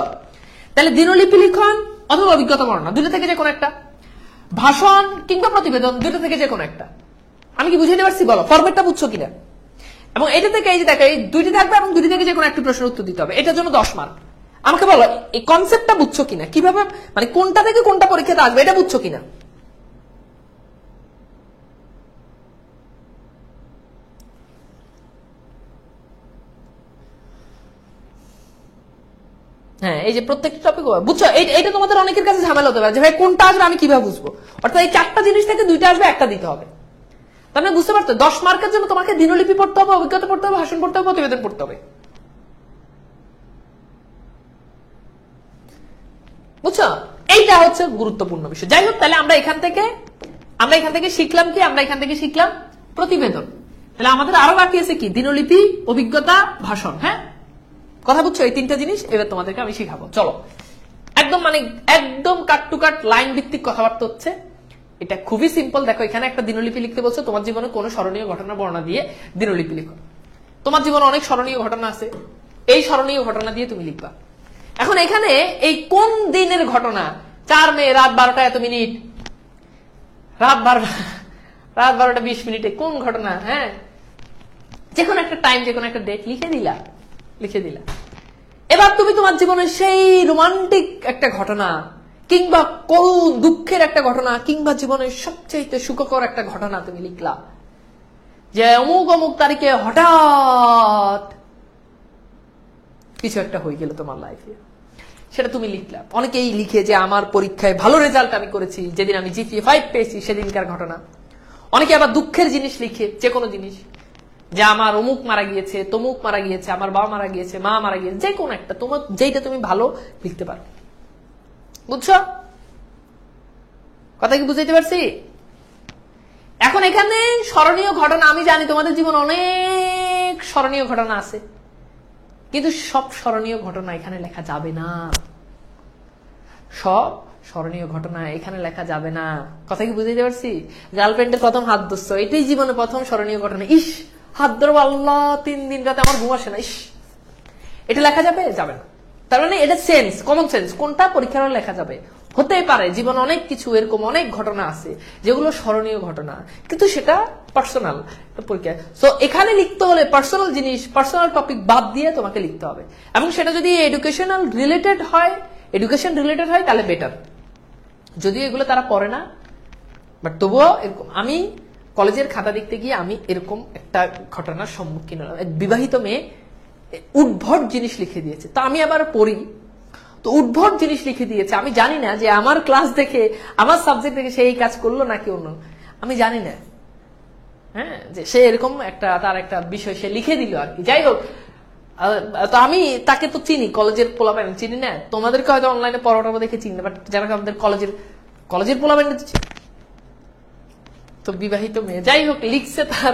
তাহলে দিনলিপি লিখন অথবা অভিজ্ঞতা বর্ণনা, দুইটা থেকে যে কোনো একটা, ভাষণ কিংবা প্রতিবেদন, দুইটা থেকে যে কোনো একটা। আমি কি বুঝাইতে পারছি বলো, ফরম্যাটটা বুঝছো কিনা? এবং এটা থেকে এই যে দেখো, এই দুইটি থাকবে এবং দুইটি থেকে যে কোনো একটা প্রশ্নের উত্তর দিতে হবে, এটার জন্য 10 মার্ক। আমাকে বলো এই কনসেপ্টটা বুঝছো কিনা, কিভাবে মানে কোনটা থেকে কোনটা পরীক্ষাতে আসবে, এটা বুঝছো কিনা? হ্যাঁ, এই যে প্রত্যেকটা টপিক বুঝছো, এইটা তোমাদের অনেকের কাছে ঝামেলা হতে পারে যে ভাই কোনটা আসবে আমি কিভাবে বুঝবো, অর্থাৎ এই চারটা জিনিস থেকে দুইটা আসবে, একটা দিতে হবে। তার মানে বুঝতে পারছো, 10 মার্কের জন্য তোমাকে দিনলিপি পড়তে হবে, অভিজ্ঞতা পড়তে হবে, ভাষণ পড়তে হবে, প্রতিবেদন পড়তে হবে, বুঝছো? এইটা হচ্ছে গুরুত্বপূর্ণ বিষয়। যাই হোক, তাহলে আমরা এখান থেকে শিখলাম কি, আমরা এখান থেকে শিখলাম প্রতিবেদন। তাহলে আমাদের আরো বাকি আছে কি, দিনলিপি, অভিজ্ঞতা, ভাষণ। হ্যাঁ, কথা বুঝছো? এই তিনটা জিনিস এবার তোমাদেরকে আমি শিখাবো। চলো, একদম কাট টু কাট লাইন ভিত্তিক কথাবার্তা হচ্ছে, এটা খুবই সিম্পল। দেখো, এখানে একটা দিনলিপি লিখতে বলছো, তোমার জীবনে কোন স্মরণীয় ঘটনা বর্ণনা দিয়ে দিনলিপি লিখো। তোমার জীবনে অনেক স্মরণীয় ঘটনা আছে, এই স্মরণীয় ঘটনা দিয়ে তুমি লিখবা। এখন এখানে এই কোন দিনের ঘটনা, 4 মে রাত 12টা এত মিনিট, রাত 12টা 20 মিনিটে কোন ঘটনা, হ্যাঁ যে কোনো একটা টাইম, যে কোনো একটা ডেট লিখে দিলা। এবার তুমি তোমার জীবনের সেই রোমান্টিক একটা ঘটনা কিংবা করুণ দুঃখের একটা ঘটনা কিংবা জীবনের সবচেয়ে সুখকর একটা ঘটনা তুমি লিখলা, যে অমুক তারিখে হঠাৎ কিছু একটা হয়ে গেল তোমার লাইফে, সেটা তুমি লিখলা। অনেকেই লিখে যে আমার পরীক্ষায় ভালো রেজাল্ট আমি করেছি, যেদিন আমি জিপিএ 5 পেয়েছি সেদিনকার ঘটনা। অনেকে আবার দুঃখের জিনিস লিখে, যে কোনো জিনিস, যে আমার অমুক মারা গিয়েছে, তমুক মারা গিয়েছে, আমার বাবা মারা গিয়েছে, মা মারা গিয়েছে, যে কোনো একটা তোমার যেইটা তুমি ভালো লিখতে পারো। বুঝছো কথা কি বুঝাইতে পারছি? এখন এখানে স্মরণীয় ঘটনা, আমি জানি তোমাদের জীবন অনেক স্মরণীয় ঘটনা আছে, কিন্তু সব স্মরণীয় ঘটনা এখানে লেখা যাবে না। সব স্মরণীয় ঘটনা এখানে লেখা যাবে না। কথা কি বুঝাইতে পারছি? গার্লফ্রেন্ডের প্রথম হাত ধরছো, এটাই জীবনে প্রথম স্মরণীয় ঘটনা। ইস, হাত ধরবো, আল্লাহ 3 দিন রাতে আমার ঘুম আসে না, ইস, এটা লেখা যাবে? যাবে না। তার মানে এটা সেন্স, কমন সেন্স, কোনটা পরীক্ষার হলে লেখা যাবে। হতে পারে জীবন অনেক কিছু এরকম অনেক ঘটনা আছে যেগুলো স্মরণীয় ঘটনা, কিন্তু সেটা পার্সোনাল পরীক্ষা। সো এখানে লিখতে হলে পার্সোনাল জিনিস, পার্সোনাল টপিক বাদ দিয়ে তোমাকে লিখতে হবে, এবং সেটা যদি এডুকেশনাল রিলেটেড হয়, এডুকেশন রিলেটেড হয় তাহলে বেটার। যদিও এগুলো তারা পড়ে না, বাট তবুও এরকম। আমি কলেজের খাতা দেখতে গিয়ে আমি এরকম একটা ঘটনার সম্মুখীন হলাম। এক বিবাহিত মেয়ে উদ্ভট জিনিস লিখে দিয়েছে, তো আমি আবার পড়ি, তো উদ্ভট জিনিস লিখে দিয়েছে। আমি জানি না যে আমার ক্লাস দেখে, আমার সাবজেক্ট দেখে সে এই কাজ করলো নাকি অন্য, আমি জানি না। হ্যাঁ, যে সে এরকম একটা তার একটা বিষয় সে লিখে দিল আর কি। যাই হোক, তো আমি তাকে তো চিনি, কলেজের পোলাপাইন চিনি না, তোমাদেরকে হয়তো অনলাইনে পড়াটা দেখে চিনি না, বাট যারা আমাদের কলেজের পোলাপাইন তো বিবাহিত মেয়ে, যাই হোক, লিখছে তার,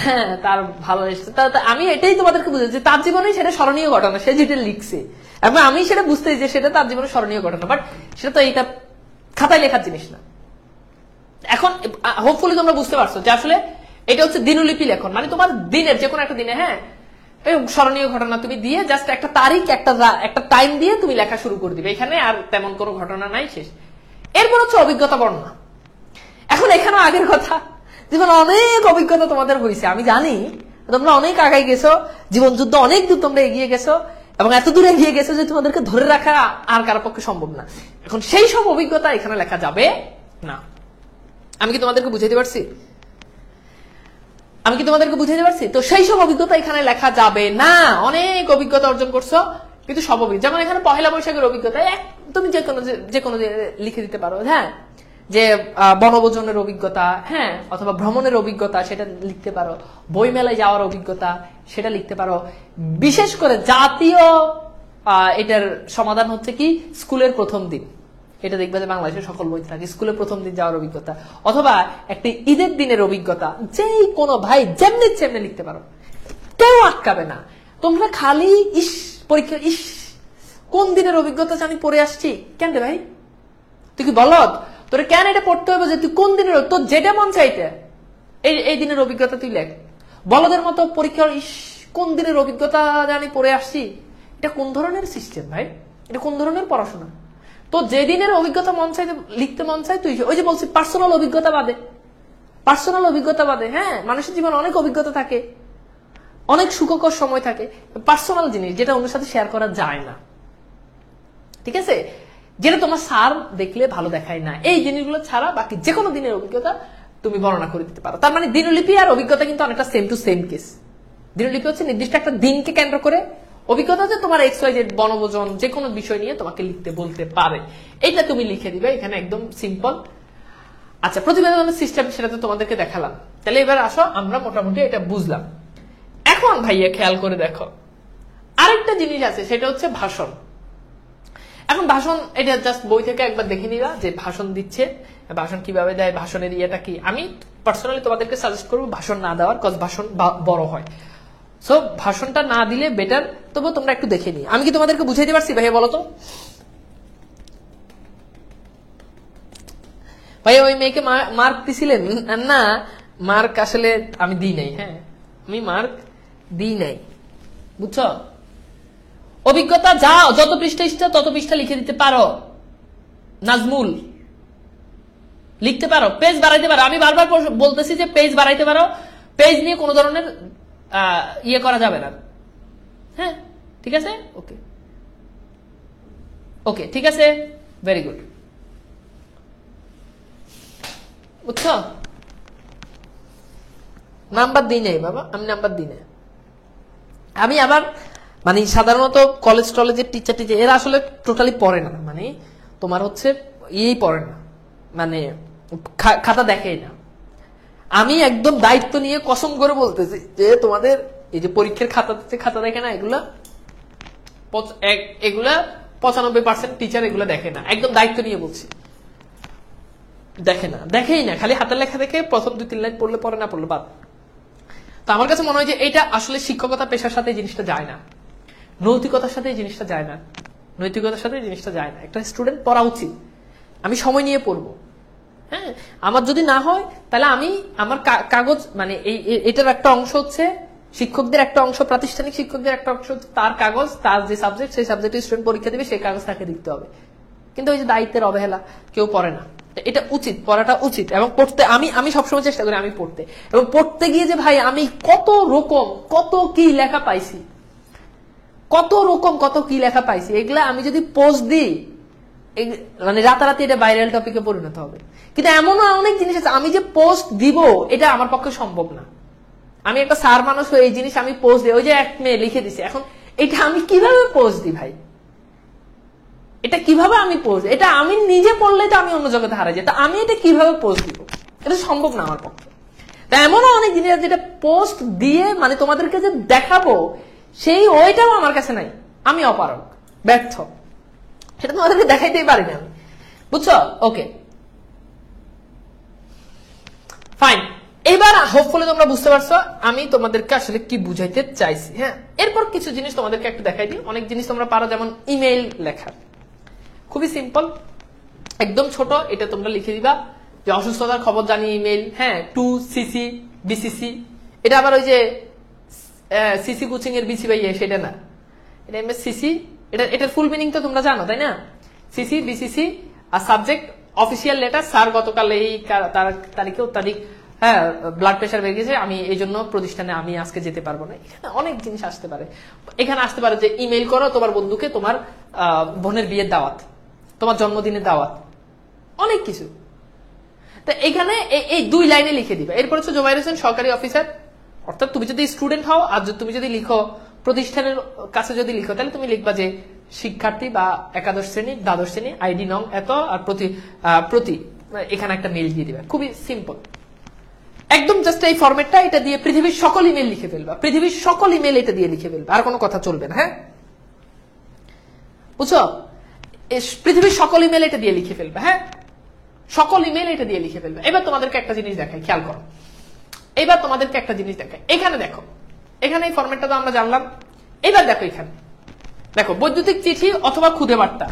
হ্যাঁ, তার ভালো এসছে। আমি এটাই তোমাদেরকে বুঝেছি, তার জীবনে সেটা স্মরণীয় ঘটনা, সে যেটা লিখছে, এবং আমি সেটা বুঝতে যে সেটা তার জীবনে স্মরণীয় ঘটনা, বাট সেটা তো এইটা খাতায় লেখার জিনিস না। এখন হোপফুলি তোমরা বুঝতে পারছো যে আসলে এটা হচ্ছে দিনলিপি লেখন, মানে তোমার দিনের যে কোনো একটা দিনে, হ্যাঁ, স্মরণীয় ঘটনা তুমি দিয়ে জাস্ট একটা তারিখ, একটা টাইম দিয়ে তুমি লেখা শুরু করে দিবে, এখানে আর তেমন কোনো ঘটনা নাই, শেষ। এরপর হচ্ছে অভিজ্ঞতা বর্ণনা। এখন এখানে আগের কথা, জীবন অনেক অভিজ্ঞতা তোমাদের হয়েছে, আমি জানি তোমরা অনেক আগাই গেছো, জীবন যুদ্ধ অনেক দূর তোমরা এগিয়ে গেছো, এবং এত দূরে এগিয়ে গেছো যে তোমাদেরকে ধরে রাখা আর কারো পক্ষে সম্ভব না। এখন সেই সব অভিজ্ঞতা এখানে লেখা যাবে না। আমি কি তোমাদেরকে বুঝাইতে পারছি? তো সেই সব অভিজ্ঞতা এখানে লেখা যাবে না। অনেক অভিজ্ঞতা অর্জন করছো, কিন্তু সব অভিজ্ঞতা, যেমন এখানে পহেলা বৈশাখের অভিজ্ঞতা তুমি যে কোনো লিখে দিতে পারো, হ্যাঁ, যে বনভোজনের অভিজ্ঞতা, হ্যাঁ, অথবা ভ্রমণের অভিজ্ঞতা, সেটা লিখতে পারো। বই মেলায় যাওয়ার অভিজ্ঞতা, সেটা লিখতে পারো। বিশেষ করে জাতীয় এটার সমাধান হচ্ছে কি, স্কুলের প্রথম দিন, এটা দেখবে যে বাংলাদেশের সকল বই থাকে, স্কুলের প্রথম দিন যাওয়ার অভিজ্ঞতা, অথবা একটি ঈদের দিনের অভিজ্ঞতা, যেই কোনো ভাই যেমনি লিখতে পারো, কেউ আটকাবে না। তোমরা খালি ইস পরীক্ষা, ইস কোন দিনের অভিজ্ঞতা আমি পড়ে আসছি, কেন রে ভাই তুই কি বলদ, তোর কেন এটা পড়তে হবে যে তুই কোন দিনের, তোর যেটা মন চাইতে এই দিনের অভিজ্ঞতা তুই লেখ। বলদের মতো পরীক্ষা, ইস কোন দিনের অভিজ্ঞতা জানি পড়ে আসছি, এটা কোন ধরনের সিস্টেম ভাই, এটা কোন ধরনের পড়াশোনা? তো যে দিনের অভিজ্ঞতা মন চাই লিখতে মন চাই তুই, ওই যে বলছি পার্সোনাল অভিজ্ঞতা বাদে, হ্যাঁ, মানুষের জীবনে অনেক অভিজ্ঞতা থাকে, অনেক সুখকর সময় থাকে, পার্সোনাল জিনিস যেটা অন্যের সাথে শেয়ার করা যায় না, ঠিক আছে, যেটা তোমার স্যার দেখলে ভালো দেখায় না, এই জিনিসগুলো ছাড়া বাকি যে কোনো দিনের অভিজ্ঞতা তুমি বর্ণনা করে দিতে পারো। তার মানে দিনলিপি আর অভিজ্ঞতা কিন্তু অনেকটা সেম টু সেম কেস। দিনলিপি হচ্ছে নির্দিষ্ট একটা দিনকে কেন্দ্র করে, অভিজ্ঞতা হচ্ছে তোমার XYZ বনভোজন যে কোনো বিষয় নিয়ে তোমাকে লিখতে বলতে পারে, এইটা তুমি লিখে দিবে, এখানে একদম সিম্পল। আচ্ছা, প্রতিবেদনের সিস্টেম সেটা তো তোমাদেরকে দেখালাম, তাহলে এবার আসো আমরা মোটামুটি এটা বুঝলাম। এখন ভাইয়া খেয়াল করে দেখো, আরেকটা জিনিস আছে, সেটা হচ্ছে ভাষণ। এখন ভাষণ, এটা জাস্ট বই থেকে একবার দেখে নিবা যে ভাষণ দিচ্ছে, ভাষণ কিভাবে দেয়, ভাষণের ইয়েটা কি। আমি পার্সোনালি তোমাদেরকে সাজেস্ট করবো ভাষণ না দেওয়ার, কজ ভাষণ বড় হয়, সো ভাষণটা না দিলে বেটার। তবু তোমরা একটু দেখে নি, আমি কি তোমাদেরকে বুঝাইতে পারছি ভাইয়া, বলো তো ভাইয়া? ওই মেয়েকে মার্ক দিছিলেন না? মার্ক আসলে আমি দিই নাই, হ্যাঁ, আমি মার্ক দিই নাই, বুঝছো? অভিজ্ঞতা যা যত পৃষ্ঠা ইচ্ছা তত পৃষ্ঠা লিখে দিতে পারো, নাজমুল লিখতে পারো, পেজ বাড়াইতে পারো। আমি বারবার বলতেছি যে পেজ বাড়াইতে পারো, পেজ নিয়ে কোনো ধরনের ইয়ে করা যাবে না, হ্যাঁ, ঠিক আছে, ওকে ওকে, ঠিক আছে, ভেরি গুড, বুঝছো? নাম্বার দিই নাই বাবা, আমি নাম্বার দিই না। আমি আবার মানে সাধারণত কলেজের টিচার এরা আসলে টোটালি পড়ে না, মানে তোমার হচ্ছে ইয়েই পড়ে না, মানে খাতা দেখেই না। আমি একদম দায়িত্ব নিয়ে কসম করে বলতেছি যে তোমাদের এই যে পরীক্ষার খাতা দেখে না, এগুলা 95% টিচার এগুলো দেখে না, একদম দায়িত্ব নিয়ে বলছি, দেখেই না, খালি হাতের লেখা দেখে প্রথম 2-3 লাইন পড়লে পরে, না পড়লে বাদ। তো আমার কাছে মনে হয় যে এটা আসলে শিক্ষকতা পেশার সাথে এই জিনিসটা যায় না, নৈতিকতার সাথে এই জিনিসটা যায় না, একটা স্টুডেন্ট পড়া উচিত, আমি সময় নিয়ে পড়বো। হ্যাঁ, আমার যদি না হয় তাহলে আমি আমার কাগজ মানে এটার একটা অংশ হচ্ছে শিক্ষকদের একটা অংশ, প্রাতিষ্ঠানিক শিক্ষকদের একটা অংশ, তার কাগজ, তার যে সাবজেক্ট, সেই সাবজেক্টে স্টুডেন্ট পরীক্ষা দিবে, সেই কাগজ তাকে দিতে হবে। কিন্তু ওই যে দায়িত্বের অবহেলা, কেউ পড়ে না। এটা উচিত, পড়াটা উচিত। এবং পড়তে আমি সবসময় চেষ্টা করি আমি পড়তে, এবং পড়তে গিয়ে যে ভাই আমি কত রকম কত কি লেখা পাইছি, এগুলা আমি যদি পোস্ট দিই মানে রাতারাতি এটা ভাইরাল টপিকে পরিণত হবে। কিন্তু এমনও অনেক জিনিস আছে আমি যে পোস্ট দিব এটা আমার পক্ষে সম্ভব না। আমি একটা স্যার মানুষ হয়ে এই জিনিস আমি পোস্ট দিই, ওই যে এক মেয়ে লিখে দিছে, এখন এটা আমি কিভাবে পোস্ট দিই ভাই, এটা কিভাবে আমি পোস্ট, এটা আমি নিজে পড়লে তো আমি অন্য জগতে হারাই যাই, তা আমি এটা কিভাবে পোস্ট দিব, এটা সম্ভব না আমার পক্ষে। তা এমনও অনেক জিনিস আছে যেটা পোস্ট দিয়ে মানে তোমাদেরকে যে দেখাবো সেই ওইটাও আমার কাছে নাই, আমি অপারগ, ব্যর্থ, সেটা তোমাদেরকে দেখাইতেই পারি না আমি, বুঝছো? ওকে ফাইন, এবার হোপফুলি তোমরা বুঝতে পারছো আমি তোমাদেরকে আসলে কি বুঝাইতে চাইছি। হ্যাঁ, এরপর কিছু জিনিস তোমাদেরকে একটু দেখাই দিই। অনেক জিনিস তোমরা পারো, যেমন ইমেইল লেখা, খুবই সিম্পল, একদম ছোট। এটা তোমরা লিখে দিবা যে অসুস্থতার খবর জানিয়ে ইমেইল, হ্যাঁ, টু সিসি বিসিসি। এটা আবার ওই যে সিসি কোচিং এর বিসি ভাই, সেটা না, এটা সিসি, এটার ফুল মিনিং তো তোমরা জানো তাই না? সিসি বিসিসি আর সাবজেক্ট অফিসিয়াল লেটার, স্যার গতকাল এই তারিখে তারিখ, হ্যাঁ, ব্লাড প্রেশার বেড়ে গেছে, আমি এই জন্য প্রতিষ্ঠানে আমি আজকে যেতে পারবো না। এখানে অনেক জিনিস আসতে পারে। এখানে আসতে পারে যে ইমেইল করো তোমার বন্ধুকে তোমার বোনের বিয়ের দাওয়াত, তোমার জন্মদিনের দাওয়াত, অনেক কিছু। তো এখানে এই 2 লাইনে লিখে দিবে। এরপর হচ্ছে জোবাইর হোসেন সরকারি অফিসার, অর্থাৎ তুমি যদি স্টুডেন্ট হও আর তুমি যদি লিখো প্রতিষ্ঠানের কাছে যদি লিখো, তাহলে তুমি লিখবা যে শিক্ষার্থী বা একাদশ শ্রেণী দ্বাদশ শ্রেণী আইডি নং এত, আর প্রতি এখানে একটা মেইল দিয়ে দিবে। খুবই সিম্পল, একদম জাস্ট এই ফরম্যাটটা এটা দিয়ে পৃথিবীর সকল ইমেল লিখে ফেলবা, পৃথিবীর সকল ইমেল এটা দিয়ে লিখে ফেলবা, আর কোনো কথা চলবে না। হ্যাঁ, বুঝছো? পৃথিবীর সকল ইমেল এটা দিয়ে লিখে ফেলবা, হ্যাঁ, সকল ইমেল এটা দিয়ে লিখে ফেলবা। এবার তোমাদেরকে একটা জিনিস দেখাই, খেয়াল করো, এবার তোমাদেরকে একটা জিনিস দেখাই। এখানে দেখো, এখানে এই ফরম্যাটটা তো আমরা জানলাম। এবার দেখো, এখানে দেখো বৈদ্যুতিক চিঠি অথবা খুদে বার্তা,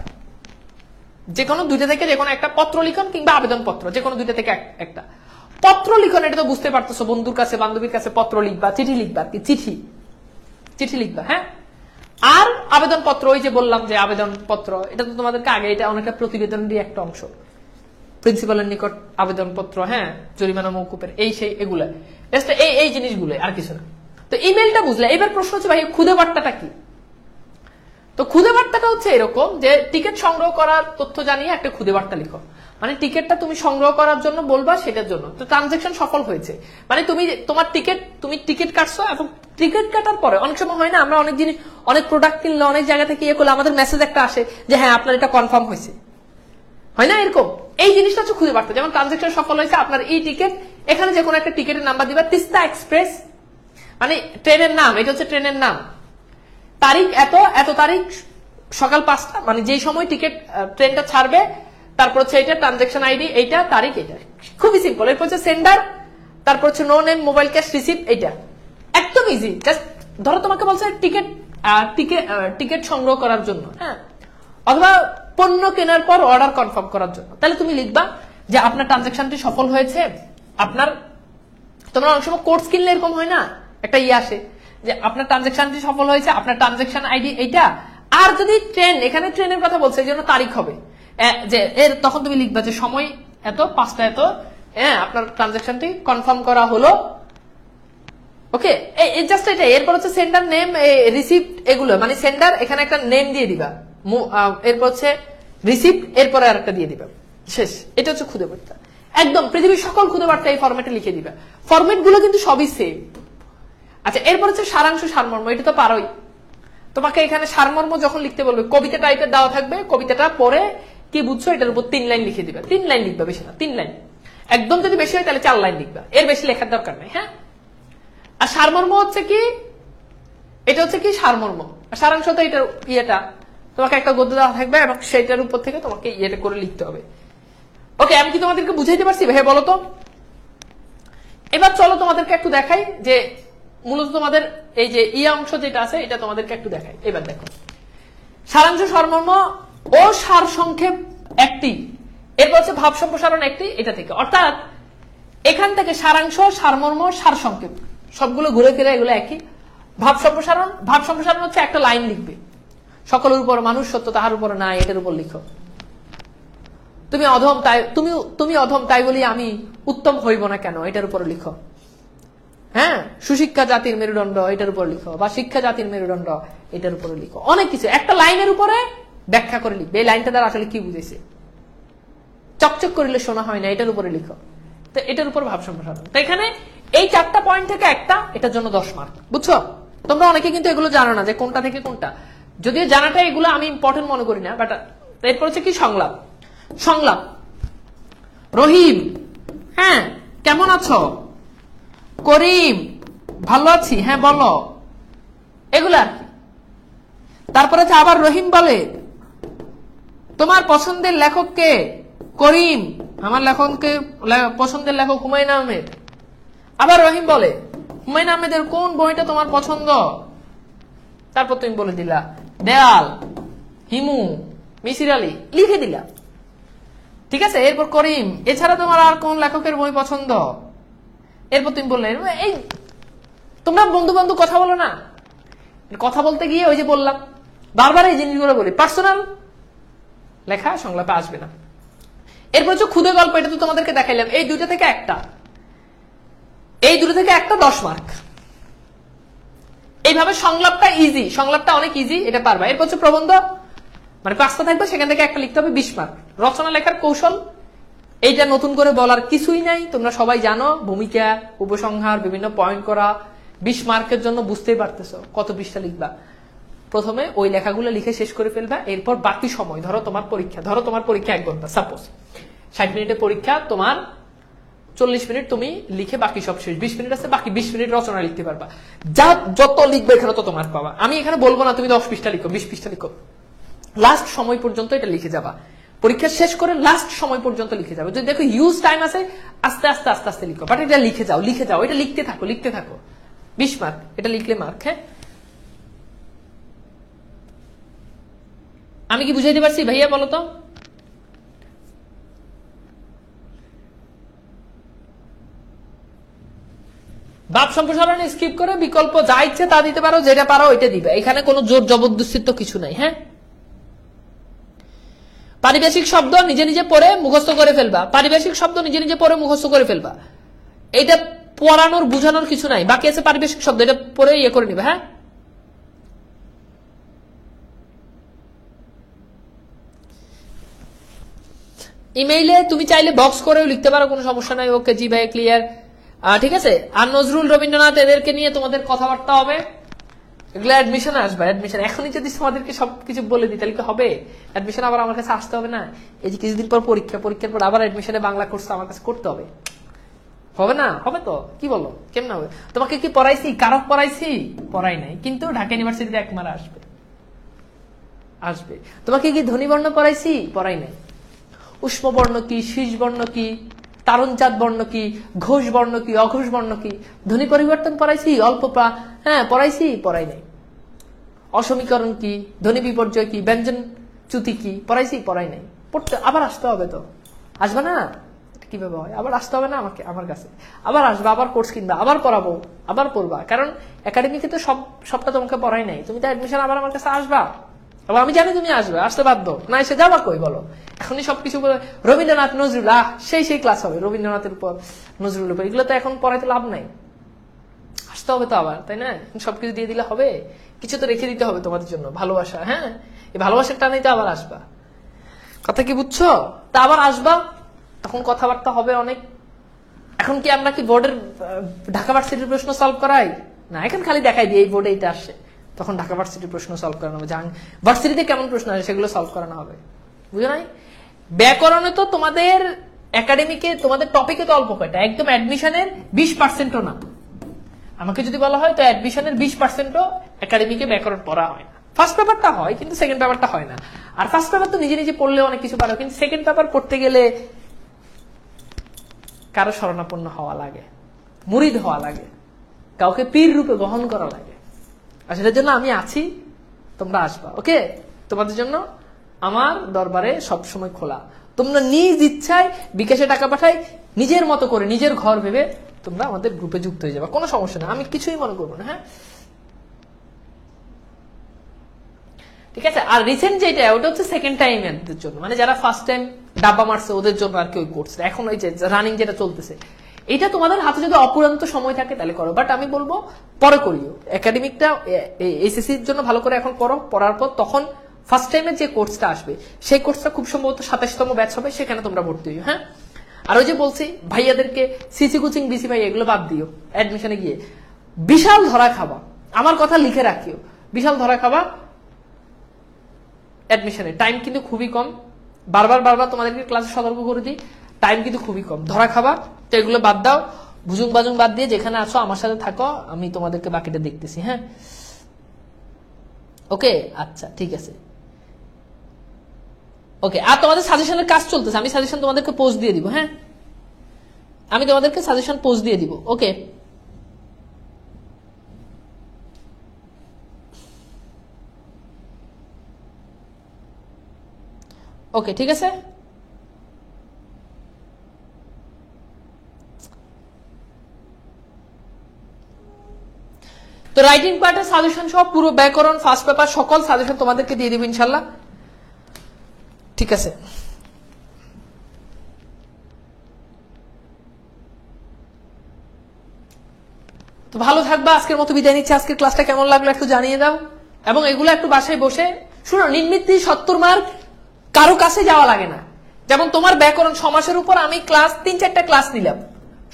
যে কোনো দুইটা থেকে যে কোনো একটা, পত্র লিখন কিংবা আবেদন পত্র, যে কোনো দুইটা থেকে একটা। পত্র লিখন এটা তো বুঝতে পারতেছো, বন্ধুর কাছে বান্ধবীর কাছে পত্র লিখবা, চিঠি লিখবা, কি চিঠি লিখবা। হ্যাঁ, আর আবেদন পত্র, ওই যে বললাম যে আবেদন পত্র, এটা তো তোমাদেরকে আগে, এটা অনেকটা প্রতিবেদনের একটা অংশ, প্রিন্সিপালের নিকট আবেদন পত্র, হ্যাঁ, জরিমানা মওকুফের এই সেই, এগুলা এই জিনিসগুলো, আর কিছু না। তো ইমেলটা বুঝলে, এবার প্রশ্ন হচ্ছে ভাই খুদে বার্তাটা কি? তো খুদে বার্তাটা হচ্ছে এরকম যে টিকিট সংগ্রহ করার তথ্য জানিয়ে একটা খুদে বার্তা লিখো, মানে টিকিটটা তুমি সংগ্রহ করার জন্য বলবা, সেটার জন্য। তো ট্রানজাকশন সফল হয়েছে, মানে তুমি তোমার তুমি টিকিট কাটছো, এবং টিকিট কাটার পরে অনেক সময় হয় না, আমরা অনেক জিনিস, অনেক প্রোডাক্ট কিনলে, অনেক জায়গা থেকে ইয়ে করলে আমাদের মেসেজ একটা আসে যে হ্যাঁ আপনার এটা কনফার্ম হয়েছে, হয় না এরকম? এই জিনিসটা হচ্ছে খুদে বার্তা। যেমন ট্রানজাকশন সফল হয়েছে, আপনার এই টিকিট, এখানে যে কোনো একটা টিকিটের নাম্বার দিবা, তিস্তা এক্সপ্রেস, মানে ট্রেনের নাম, এটা হচ্ছে ট্রেনের নাম, তারিখ এত তারিখ সকাল 5টা, মানে যেই সময় টিকিট ট্রেনটা ছাড়বে, তারপর হচ্ছে এটা ট্রানজাকশন আইডি, এইটা তারিখ, এটা খুবই সিম্পল। এরপর হচ্ছে সেন্ডার, তারপর হচ্ছে no name, mobile cash, receive, এইটা একদম ইজি। জাস্ট ধরো তোমাকে বলছে টিকিট সংগ্রহ করার জন্য, হ্যাঁ, অথবা পণ্য কেনার পর অর্ডার কনফার্ম করার জন্য, তাহলে তুমি লিখবা যে আপনার ট্রানজাকশনটি সফল হয়েছে। আপনার, তোমরা অনেক সময় কোর্স কিনলে এরকম হয় না, একটা আসে যে আপনার ট্রানজাকশনটি সফল হয়েছে, আপনার ট্রানজাকশন আইডি এইটা। আর যদি ট্রেন, এখানে ট্রেনের কথা বলছে, এই জন্য তারিখ হবে যে এর, তখন তুমি লিখবা যে সময় এত, 5টা এত, হ্যাঁ, আপনার ট্রানজাকশনটি কনফার্ম করা হলো। ওকে, জাস্ট এটা। এরপর হচ্ছে সেন্ডার নেম, রিসিপ্ট, এগুলো মানে সেন্ডার, এখানে একটা নেম দিয়ে দিবা, এরপর হচ্ছে রিসিপ্ট, এরপরে আর একটা দিয়ে দিবা, শেষ। এটা হচ্ছে খুদে বার্তা, একদম পৃথিবীর সকল খুদে বার্তা এই ফরম্যাটে লিখে দিবা। ফরম্যাট গুলো কিন্তু সবই সেম। আচ্ছা, এরপর হচ্ছে সারাংশ সারমর্ম, এটা তো পারোই। তোমাকে এখানে সারমর্ম যখন লিখতে বলবে, কবিতা টাইপের দেওয়া থাকবে, কবিতাটা পড়ে কি বুঝছো এটার উপর 3 লাইন লিখে দিবে, 3 লাইন লিখবে, বেশি না, 3 লাইন। একদম যদি বেশি হয় তাহলে 4 লাইন লিখবা, এর বেশি লেখার দরকার নেই। হ্যাঁ, আর সারমর্ম হচ্ছে কি, এটা হচ্ছে কি সারমর্ম, আর সারাংশ তো এটার ইয়েটা তোমাকে একটা গদ্য দেওয়া থাকবে এবং সেটার উপর থেকে তোমাকে ইয়েটা করে লিখতে হবে। ওকে, আমি কি তোমাদেরকে বুঝাইতে পারছি ভাই? বলো তো। এবার চলো তোমাদেরকে একটু দেখাই যে মূলত তোমাদের এই যে অংশ যেটা আছে এটা তোমাদেরকে একটু দেখাই। এবার দেখো, সারাংশ, সারমর্ম ও সার সংক্ষেপ একটি, এরপর হচ্ছে ভাব সম্প্রসারণ একটি, এটা থেকে। অর্থাৎ এখান থেকে সারাংশ, সারমর্ম, সার সংক্ষেপ সবগুলো ঘুরে ফিরে এগুলো একই। ভাব সম্প্রসারণ, ভাব সম্প্রসারণ হচ্ছে একটা লাইন লিখবে, সকলের উপর মানুষ সত্য তাহার উপর নাই, এটার উপর লিখো। তুমি অধম তাই তুমি অধম তাই বলি আমি উত্তম হইব না কেন, এটার উপর লিখো। হ্যাঁ, সুশিক্ষা জাতির মেরুদণ্ড, এটার উপর লিখো, বা শিক্ষা জাতির মেরুদণ্ড, এটার উপরে লিখো। অনেক কিছু একটা লাইনের উপরে ব্যাখ্যা করে লিখবে, এই লাইনটা দ্বারা আসলে কি বুঝেছে, চকচক করিলে শোনা হয় না, এটার উপরে লিখো। তো এটার উপর ভাব সম্প্রসারণ। তো এখানে এই 4টা পয়েন্ট থেকে একটা, এটার জন্য 10 মার্ক। বুঝছো? তোমরা অনেকে কিন্তু এগুলো জানো না যে কোনটা থেকে কোনটা, যদিও জানাটা এগুলো আমি ইম্পর্টেন্ট মনে করি না। বাট এরপর হচ্ছে কি সংলাপ। সংলাপ, রহিম হ্যাঁ কেমন আছো, করিম ভালো আছি হ্যাঁ বলো, এগুলো আর কি। তারপরে আবার রহিম বলে তোমার পছন্দের লেখক কে, করিম আমার পছন্দের লেখক হুমায়ুন আহমেদ। আবার রহিম বলে হুমায়ুন আহমেদের কোন বইটা তোমার পছন্দ, তারপর তুমি বলে দিলা দেয়াল, হিমু, মিসির আলী, লিখে দিলা। ঠিক আছে, এরপর করিম এছাড়া তোমার আর কোন লেখকের বই পছন্দ, এরপর তুমি বললে। এই তোমরা বন্ধু বান্ধব কথা বলো না, কথা বলতে গিয়ে ওই যে বললাম বারবার এই জিনিসগুলো বলি, পার্সোনাল লেখা সংলাপে আসবে না। এরপর হচ্ছে ক্ষুদে গল্প, এটা তো তোমাদেরকে দেখাইলাম। এই দুটো থেকে একটা, এই দুটো থেকে একটা 10 মার্ক। এইভাবে সংলাপটা ইজি, সংলাপটা অনেক ইজি, এটা পারবা। এরপর হচ্ছে প্রবন্ধ, মানে 5টা থাকবে, সেখান থেকে একটা লিখতে হবে, 20 মার্ক। রচনা লেখার কৌশল, এইটা নতুন করে বলার কিছুই নাই, তোমরা সবাই জানো। ভূমিকা, উপসংহার, বিভিন্ন পয়েন্ট করা, 20 মার্কের জন্য বুঝতেই পারতেছো কত পৃষ্ঠা লিখবা। প্রথমে ওই লেখাগুলো লিখে শেষ করে ফেলবা, এরপর বাকি সময় ধরো তোমার পরীক্ষা 1 ঘন্টা, সাপোজ 60 মিনিটের পরীক্ষা, তোমার 40 মিনিট তুমি লিখে বাকি সব শেষ, 20 মিনিট আছে, বাকি 20 মিনিট রচনা লিখতে পারবা। যত লিখবে এখানে তো তোমার পাবা। আমি এখানে বলবো না তুমি 10 পৃষ্ঠা লিখো, 20 পৃষ্ঠা লিখো, লাস্ট সময় পর্যন্ত এটা লিখে যাবা। পরীক্ষা শেষ করে লাস্ট সময় পর্যন্ত লিখে যাবে। যদি দেখো ইউজ টাইম আছে, আস্তে আস্তে আস্তে আস্তে লিখো, বাট এটা লিখে যাও, এটা লিখতে থাকো। 20 মার্ক, এটা লিখলে মার্ক। হ্যাঁ, আমি কি বুঝাইতে পারছি ভাইয়া? বলো তো। ভাব সম্প্রসারণ স্কিপ করে বিকল্প যা ইচ্ছে তা দিতে পারো, যেটা পারো ওইটা দিবে, এখানে কোনো জোর জবরদস্তির তো কিছু নাই। হ্যাঁ, পারিভাষিক শব্দ নিজে নিজে পড়ে মুখস্থ করে ফেলবা, এটা পড়ানোর বুঝানোর কিছু নাই। বাকি আছে পারিভাষিক শব্দ, এটা পড়ে ইয়ে করে নিবে। হ্যাঁ, ইমেইলে তুমি চাইলে বক্স করেও লিখতে পারো, কোনো সমস্যা নাই। ওকে জি ভাই, ক্লিয়ার। ঠিক আছে, আর নজরুল, রবীন্দ্রনাথ, এদেরকে নিয়ে তোমাদের কথাবার্তা হবে, এগুলো অ্যাডমিশন আসবে। অ্যাডমিশন এখনই যদি তোমাদেরকে সবকিছু বলে দিই তাহলে কি হবে? অ্যাডমিশন আবার আমার কাছে আসতে হবে না? এই যে কিছুদিন পর পরীক্ষার পর আবার অ্যাডমিশনে বাংলা কোর্স আমার কাছে করতে হবে, হবে না? হবে তো, কি বলো, কেমন হবে? তোমাকে কি পড়াইছি, কারক পড়াইছি? পড়াই নাই, কিন্তু ঢাকা ইউনিভার্সিটিতে 1 মারা আসবে। তোমাকে কি ধ্বনিবর্ণ পড়াইছি? পড়াই নাই। উষ্ম বর্ণ কি, শীষ বর্ণ কি, তারণজাত বর্ণ কি, ঘোষ বর্ণ কি, অঘোষ বর্ণ কি, ধ্বনি পরিবর্তন পড়াইছি? হ্যাঁ পড়াইছি, পড়াই নাই। অসমীকরণ কি, ধ্বনি বিপর্যয় কি, ব্যঞ্জন চ্যুতি কি, পড়াইছি? পড়াই নাই। পড়তে আবার আসতে হবে তো, আসবে না? কিভাবে হয়? আবার আসতে হবে না আমার কাছে, আবার আসবে, আবার কোর্স কিনবা, আবার পড়াবো, আবার পড়বা। কারণ একাডেমিকে তো সবটা তোমাকে পড়াই নাই, তুমি তো অ্যাডমিশন আবার আমার কাছে আসবা। আমি জানি তুমি আসবে, আসতে বাধ্য না, এসে যাবা কই বলো? এখনই সবকিছু বলে রবীন্দ্রনাথ, নজরুল, সেই ক্লাস হবে রবীন্দ্রনাথের উপর, নজরুলের উপর, এগুলো তো এখন পড়াইতে লাভ নাই। আসতে হবে তো আবার, তাই না? সবকিছু দিয়ে দিলে হবে? কিছু তো রেখে দিতে হবে তোমাদের জন্য, ভালোবাসা। হ্যাঁ, এই ভালোবাসার টানেই তো আবার আসবা, কথা কি বুঝছো? তা আবার আসবা, তখন কথাবার্তা হবে অনেক। এখন কি আমরা কি বোর্ডের ঢাকা ভার্সিটির প্রশ্ন সলভ করাই না? এখন খালি দেখাই দিই এই বোর্ডে এটা আসছে, তখন ঢাকা ভার্সিটির প্রশ্ন সলভ করানো হবে, ভার্সিটিতে কেমন প্রশ্ন আসে সেগুলো সলভ করানো হবে, বুঝো নাই? ব্যাকরণে তো তোমাদের একাডেমিকে তোমাদের টপিকে তো অল্প কয়টা, একদম অ্যাডমিশনের 20%ও না। আমাকে যদি বলা হয় তো অ্যাডমিশনের 20%ও একাডেমিকে ব্যাকরণ পড়া হয় না। ফার্স্ট পেপারটা হয় কিন্তু সেকেন্ড পেপারটা হয় না। আর ফার্স্ট পেপার তো নিজে নিজে পড়লে অনেক কিছু পারো, কিন্তু সেকেন্ড পেপার পড়তে গেলে কারো শরণাপন্ন হওয়া লাগে, মুরিদ হওয়া লাগে, কাউকে পীর রূপে গ্রহণ করা লাগে। আর সেটার জন্য আমি আছি, তোমরা আসবা। ওকে, তোমাদের জন্য আমার দরবারে সবসময় খোলা। তোমরা নিজ ইচ্ছায় বিকাশে টাকা পাঠাই, নিজের মতো করে নিজের ঘর ভেবে তোমরা আমাদের গ্রুপে যুক্ত হয়ে যাবে, কোনো সমস্যা না, আমি কিছুই মনে করবো না। হ্যাঁ, ঠিক আছে। আর রিসেন্ট যেটা ওটা হচ্ছে সেকেন্ড টাইম এর জন্য, মানে যারা ফার্স্ট টাইম ডাব্বা মারছে ওদের জন্য আর কি ওই কোর্স। এখন ওই যে রানিং যেটা চলতেছে, এটা তোমাদের হাতে যদি অপুরান্ত সময় থাকে তাহলে করো, বাট আমি বলবো পরে করিও। একাডেমিকটা এসএসসির জন্য ভালো করে এখন পড়ো, পড়ার পর তখন ফার্স্ট টাইমের যে কোর্সটা আসবে সেই কোর্সটা খুব সম্ভবত 27তম ব্যাচ হবে, সেখানে তোমরা ভর্তি হইও। হ্যাঁ, আর ওই যে বলছি ভাইয়াদেরকে সিসি কোচিং বিসি ভাই এগুলো বাদ দিও, অ্যাডমিশনে গিয়ে বিশাল ধরা খাবা, আমার কথা লিখে রাখিও, বিশাল ধরা খাবা অ্যাডমিশনে। টাইম কিন্তু খুবই কম, বারবার তোমাদেরকে ক্লাসে সতর্ক করে দিই, টাইম কিন্তু খুবই কম, ধরা খাবা। তো এগুলো বাদ দাও, বুজুং বাজুং বাদ দিয়ে যেখানে আছো আমার সাথে থাকো, আমি তোমাদেরকে বাকিটা দেখতেছি। হ্যাঁ, ওকে, আচ্ছা ঠিক আছে। ওকে, আর তোমাদের সাজেশনের কাজ চলতেছে, আমি সাজেশন তোমাদেরকে পোস্ট দিয়ে দিব। হ্যাঁ, আমি তোমাদেরকে সাজেশন পোস্ট দিয়ে দিব। ওকে, ওকে ঠিক আছে। তো রাইটিং পার্টের সাজেশন সহ পুরো ব্যাকরণ ফার্স্ট পেপার সকল সাজেশন তোমাদেরকে দিয়ে দিব ইনশাল্লাহ। ঠিক আছে, তো ভালো থাকবা। আজকের মতো বিদায় নিচ্ছি। আজকের ক্লাসটা কেমন লাগলো একটু জানিয়ে দাও, এবং এগুলো একটু বাসায় বসে শুনো। নির্মিত 70 মার্ক কারো কাছে যাওয়া লাগে না। যেমন তোমার ব্যাকরণ সমাসের উপর আমি ক্লাস 3-4টা ক্লাস নিলাম,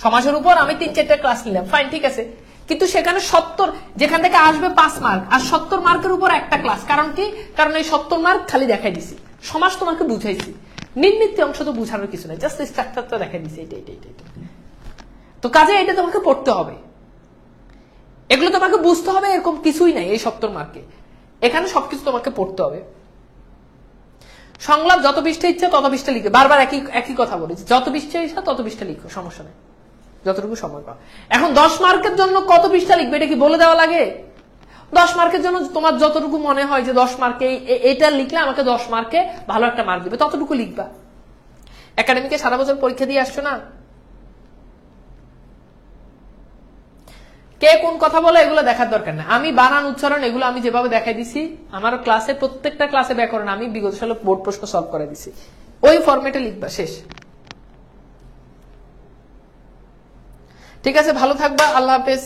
সমাসের উপর আমি 3-4টা ক্লাস নিলাম, ফাইন ঠিক আছে, কিন্তু সেখানে 70 যেখান থেকে আসবে 5 মার্ক, আর 70 মার্কের উপর একটা ক্লাস। কারণ কি? কারণ এই 70 মার্ক খালি দেখাই দিছি, সমাজ তোমাকে বুঝাইছি, নির্মিত অংশ তো বুঝানোর কিছু নাই, জাস্ট স্ট্রাকচারটা দেখাই দিছি, এটা। তো কাজে এটা তোমাকে পড়তে হবে, এগুলো তোমাকে বুঝতে হবে, এরকম কিছুই নাই এই 70 মার্কে। এখানে সবকিছু তোমাকে পড়তে হবে। সংলাপ যত পৃষ্ঠা ইচ্ছা তত পৃষ্ঠা লিখে, বারবার একই কথা বলেছি, যত পৃষ্ঠা ইচ্ছা তত পৃষ্ঠা লিখো, সমস্যা নেই, যতটুকু সময় পাও। এখন 10 মার্কের জন্য কত পৃষ্ঠা লিখবে এটা কি বলে দেওয়া লাগে? 10 মার্কের জন্য তোমার যতটুকু মনে হয় যে 10 মার্কে এটা লিখলে আমাকে 10 মার্কে ভালো একটা মার্ক দিবে, ততটুকু লিখবা। একাডেমিকে সারা বছর পরীক্ষা দিয়ে আসছো না, কে কোন কথা বলে এগুলো দেখার দরকার না। আমি বানান উচ্চারণ এগুলো আমি যেভাবে দেখাই দিছি, আমার ক্লাসে প্রত্যেকটা ক্লাসে ব্যাকরণ আমি বিগত সালে বোর্ড প্রশ্ন সলভ করে দিছি, ওই ফরম্যাটে লিখবা, শেষ। ঠিক আছে, ভালো থাকবা, আল্লাহ হাফেজ।